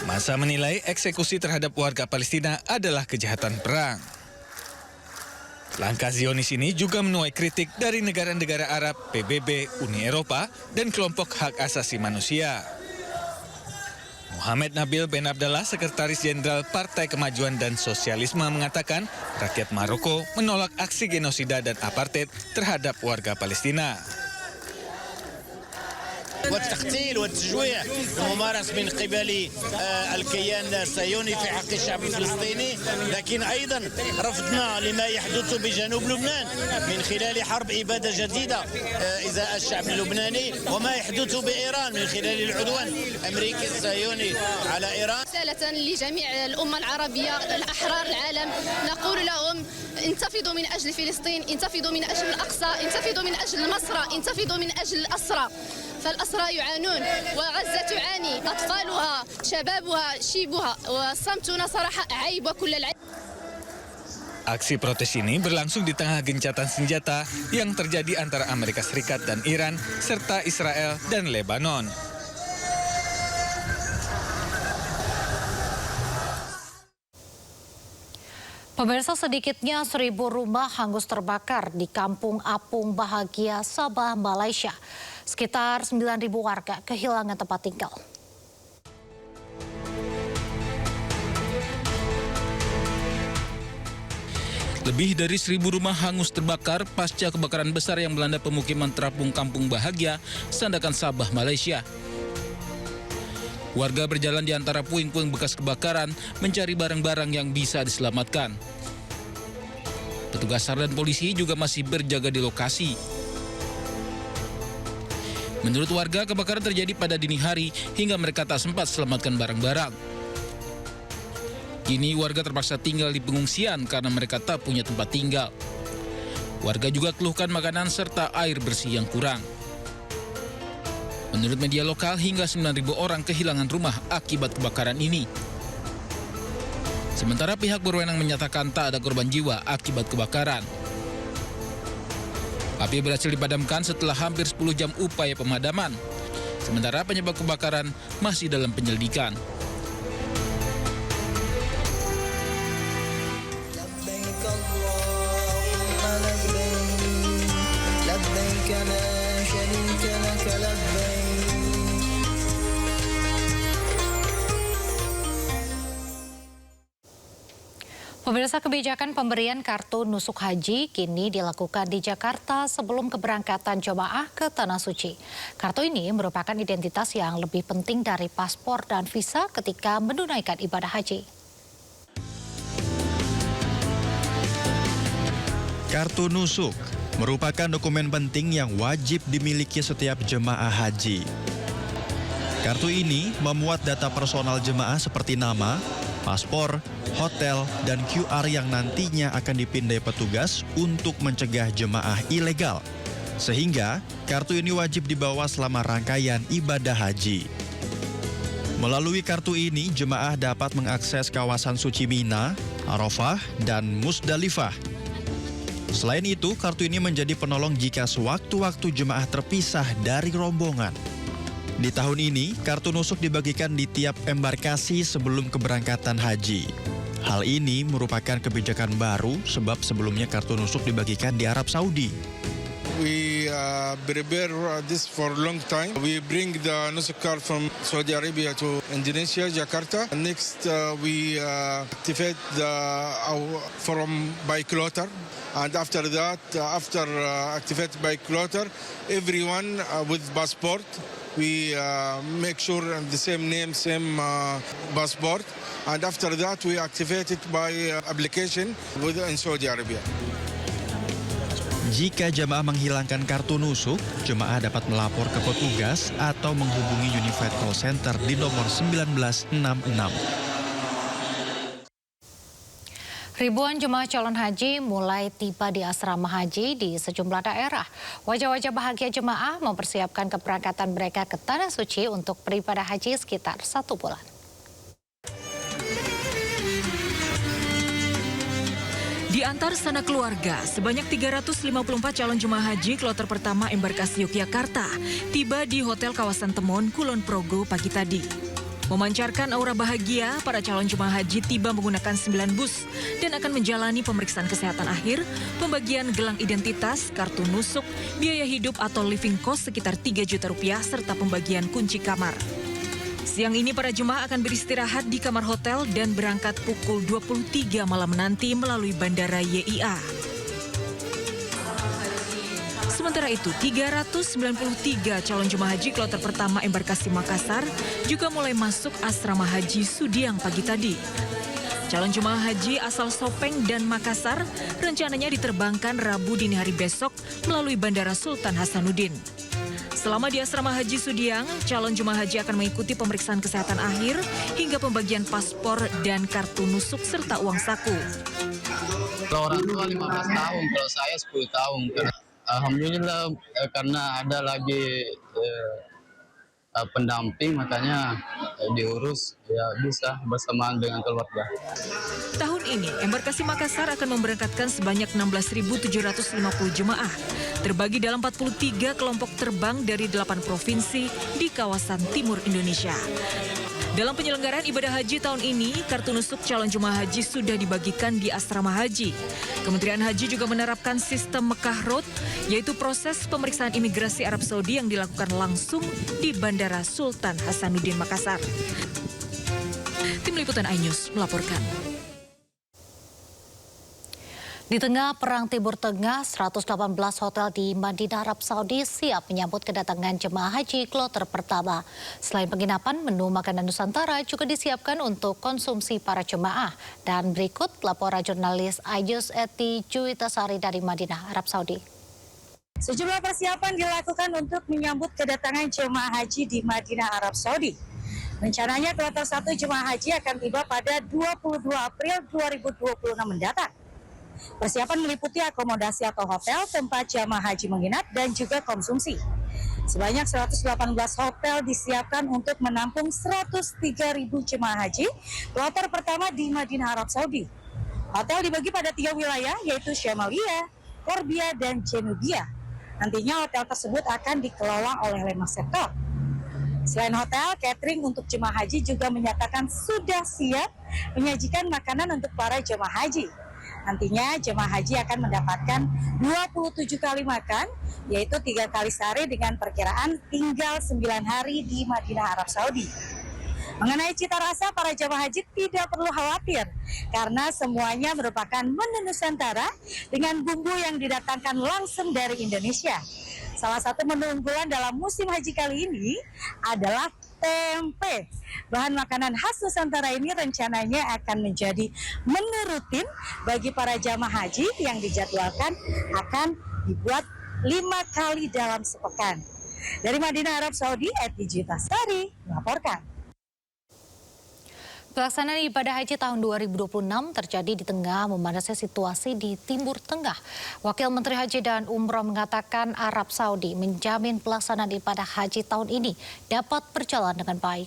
Massa menilai eksekusi terhadap warga Palestina adalah kejahatan perang. Langkah Zionis ini juga menuai kritik dari negara-negara Arab, PBB, Uni Eropa, dan kelompok hak asasi manusia. Mohamed Nabil Ben Abdallah, Sekretaris Jenderal Partai Kemajuan dan Sosialisme, mengatakan rakyat Maroko menolak aksi genosida dan apartheid terhadap warga Palestina. والتقتيل والتجويع الممارس من قبل الكيان الصهيوني في حق الشعب الفلسطيني، لكن أيضا رفضنا لما يحدث بجنوب لبنان من خلال حرب إبادة جديدة إزاء الشعب اللبناني، وما يحدث بإيران من خلال العدوان الأمريكي الصهيوني على إيران. رسالة لجميع الأمة العربية الأحرار العالم نقول لهم انتفضوا من أجل فلسطين، انتفضوا من أجل الأقصى، انتفضوا من أجل المسرى، انتفضوا من أجل الأسرى. فالأسرى يعانون وغزة تعاني، أطفالها شبابها شيبها، وصمتنا صراحة عيب وكل العيب. Aksi protes ini berlangsung di tengah gencatan senjata yang terjadi antara Amerika Serikat dan Iran, serta Israel dan Lebanon. Pemirsa, sedikitnya 1.000 rumah hangus terbakar di Kampung Apung Bahagia, Sabah, Malaysia. Sekitar 9.000 warga kehilangan tempat tinggal. Lebih dari 1.000 rumah hangus terbakar pasca kebakaran besar yang melanda pemukiman terapung Kampung Bahagia, Sandakan, Sabah, Malaysia. Warga berjalan di antara puing-puing bekas kebakaran mencari barang-barang yang bisa diselamatkan. Petugas SAR dan polisi juga masih berjaga di lokasi. Menurut warga, kebakaran terjadi pada dini hari hingga mereka tak sempat selamatkan barang-barang. Kini warga terpaksa tinggal di pengungsian karena mereka tak punya tempat tinggal. Warga juga keluhkan makanan serta air bersih yang kurang. Menurut media lokal, hingga 9.000 orang kehilangan rumah akibat kebakaran ini. Sementara pihak berwenang menyatakan tak ada korban jiwa akibat kebakaran. Api berhasil dipadamkan setelah hampir 10 jam upaya pemadaman. Sementara penyebab kebakaran masih dalam penyelidikan. Pemirsa, kebijakan pemberian kartu nusuk haji kini dilakukan di Jakarta sebelum keberangkatan jemaah ke Tanah Suci. Kartu ini merupakan identitas yang lebih penting dari paspor dan visa ketika menunaikan ibadah haji. Kartu nusuk merupakan dokumen penting yang wajib dimiliki setiap jemaah haji. Kartu ini memuat data personal jemaah seperti nama, paspor, hotel, dan QR yang nantinya akan dipindai petugas untuk mencegah jemaah ilegal. Sehingga, kartu ini wajib dibawa selama rangkaian ibadah haji. Melalui kartu ini, jemaah dapat mengakses kawasan suci Mina, Arafah, dan Musdalifah. Selain itu, kartu ini menjadi penolong jika sewaktu-waktu jemaah terpisah dari rombongan. Di tahun ini, kartu nusuk dibagikan di tiap embarkasi sebelum keberangkatan haji. Hal ini merupakan kebijakan baru sebab sebelumnya kartu nusuk dibagikan di Arab Saudi. We prepare this for a long time. We bring the Nusuk card from Saudi Arabia to Indonesia, Jakarta. Next, we activate from by Kloter. And after that, after activate by Kloter, everyone with passport, we make sure the same name, same passport. And after that, we activate it by application in Saudi Arabia. Jika jemaah menghilangkan kartu nusuk, jemaah dapat melapor ke petugas atau menghubungi Unified Call Center di nomor 1966. Ribuan jemaah calon haji mulai tiba di asrama haji di sejumlah daerah. Wajah-wajah bahagia jemaah mempersiapkan keberangkatan mereka ke Tanah Suci untuk beribadah haji sekitar 1 bulan. Di antar sana keluarga, sebanyak 354 calon jemaah haji kloter pertama embarkasi Yogyakarta tiba di Hotel Kawasan Temon, Kulon Progo pagi tadi. Memancarkan aura bahagia, para calon jemaah haji tiba menggunakan 9 bus dan akan menjalani pemeriksaan kesehatan akhir, pembagian gelang identitas, kartu nusuk, biaya hidup atau living cost sekitar 3 juta rupiah, serta pembagian kunci kamar. Siang ini para jemaah akan beristirahat di kamar hotel dan berangkat pukul 23 malam nanti melalui Bandara YIA. Sementara itu, 393 calon jemaah haji kloter pertama embarkasi Makassar juga mulai masuk asrama haji Sudiang pagi tadi. Calon jemaah haji asal Sopeng dan Makassar rencananya diterbangkan Rabu dini hari besok melalui Bandara Sultan Hasanuddin. Selama di asrama haji Sudiang, calon jemaah haji akan mengikuti pemeriksaan kesehatan akhir hingga pembagian paspor dan kartu nusuk serta uang saku. Kalau orang tua 15 tahun, kalau saya 10 tahun. Alhamdulillah karena ada lagi pendamping, makanya diurus ya bisa bersamaan dengan keluarga. Tahun ini, embarkasi Makassar akan memberangkatkan sebanyak 16.750 jemaah, terbagi dalam 43 kelompok terbang dari 8 provinsi di kawasan timur Indonesia. Dalam penyelenggaraan ibadah haji tahun ini, kartu nusuk calon jemaah haji sudah dibagikan di asrama haji. Kementerian Haji juga menerapkan sistem Mekah Road, yaitu proses pemeriksaan imigrasi Arab Saudi yang dilakukan langsung di Bandara Sultan Hasanuddin Makassar. Tim Liputan iNews melaporkan. Di tengah perang Timur Tengah, 118 hotel di Madinah, Arab Saudi siap menyambut kedatangan jemaah haji kloter pertama. Selain penginapan, menu makanan Nusantara juga disiapkan untuk konsumsi para jemaah. Dan berikut laporan jurnalis iNews Eti Juwitasari dari Madinah, Arab Saudi. Sejumlah persiapan dilakukan untuk menyambut kedatangan jemaah haji di Madinah, Arab Saudi. Rencananya kloter 1 jemaah haji akan tiba pada 22 April 2026 mendatang. Persiapan meliputi akomodasi atau hotel, tempat jamaah haji menginap, dan juga konsumsi. Sebanyak 118 hotel disiapkan untuk menampung 103.000 jemaah haji kloter pertama di Madinah, Arab Saudi. Hotel dibagi pada 3 wilayah, yaitu Syamalia, Korbia, dan Jenubia. Nantinya hotel tersebut akan dikelola oleh 5 sektor. Selain hotel, catering untuk jemaah haji juga menyatakan sudah siap menyajikan makanan untuk para jemaah haji. Nantinya jemaah haji akan mendapatkan 27 kali makan, yaitu 3 kali sehari dengan perkiraan tinggal 9 hari di Madinah, Arab Saudi. Mengenai cita rasa, para jemaah haji tidak perlu khawatir karena semuanya merupakan menu Nusantara dengan bumbu yang didatangkan langsung dari Indonesia. Salah satu menu unggulan dalam musim haji kali ini adalah tempe. Bahan makanan khas Nusantara ini rencananya akan menjadi menu rutin bagi para jamaah haji yang dijadwalkan akan dibuat 5 kali dalam sepekan. Dari Madinah, Arab Saudi, Eti Tasari melaporkan. Pelaksanaan ibadah haji tahun 2026 terjadi di tengah memanasnya situasi di Timur Tengah. Wakil Menteri Haji dan Umroh mengatakan Arab Saudi menjamin pelaksanaan ibadah haji tahun ini dapat berjalan dengan baik.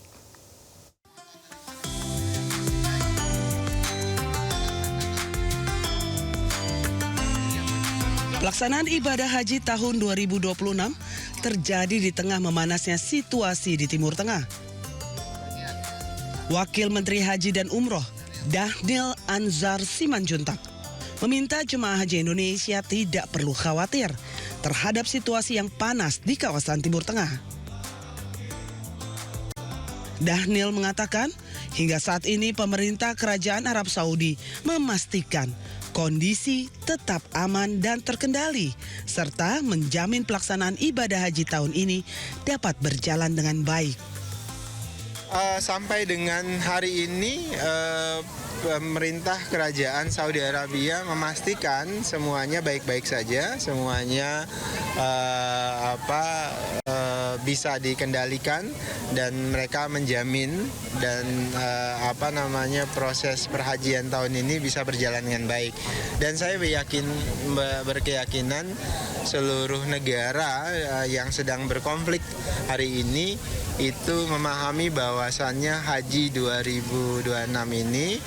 Pelaksanaan ibadah haji tahun 2026 terjadi di tengah memanasnya situasi di Timur Tengah. Wakil Menteri Haji dan Umroh, Dhanil Anzar Simanjuntak, meminta jemaah haji Indonesia tidak perlu khawatir terhadap situasi yang panas di kawasan Timur Tengah. Dhanil mengatakan, hingga saat ini pemerintah Kerajaan Arab Saudi memastikan kondisi tetap aman dan terkendali, serta menjamin pelaksanaan ibadah haji tahun ini dapat berjalan dengan baik. Sampai dengan hari ini pemerintah kerajaan Saudi Arabia memastikan semuanya baik-baik saja, semuanya bisa dikendalikan dan mereka menjamin dan proses perhajian tahun ini bisa berjalan dengan baik. Dan saya berkeyakinan seluruh negara yang sedang berkonflik hari ini itu memahami bahwasannya haji 2026 ini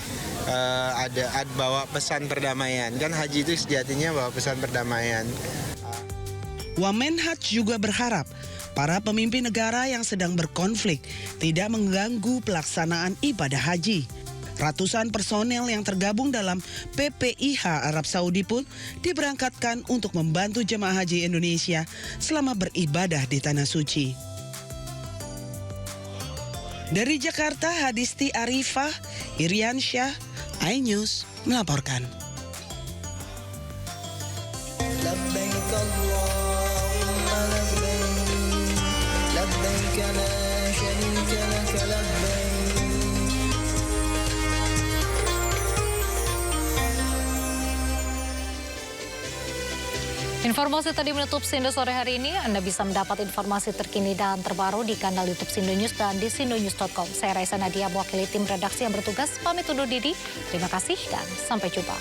ada bawa pesan perdamaian. Kan haji itu sejatinya bawa pesan perdamaian. Wamenhaj juga berharap para pemimpin negara yang sedang berkonflik tidak mengganggu pelaksanaan ibadah haji. Ratusan personel yang tergabung dalam PPIH Arab Saudi pun diberangkatkan untuk membantu jemaah haji Indonesia selama beribadah di Tanah Suci. Dari Jakarta, Hadisti Arifah, Irian Syah, iNews melaporkan. Informasi tadi menutup Sindo sore hari ini. Anda bisa mendapat informasi terkini dan terbaru di kanal YouTube Sindo News dan di sindonews.com. Saya Raisa Nadia, mewakili tim redaksi yang bertugas. Pamit undur diri. Terima kasih dan sampai jumpa.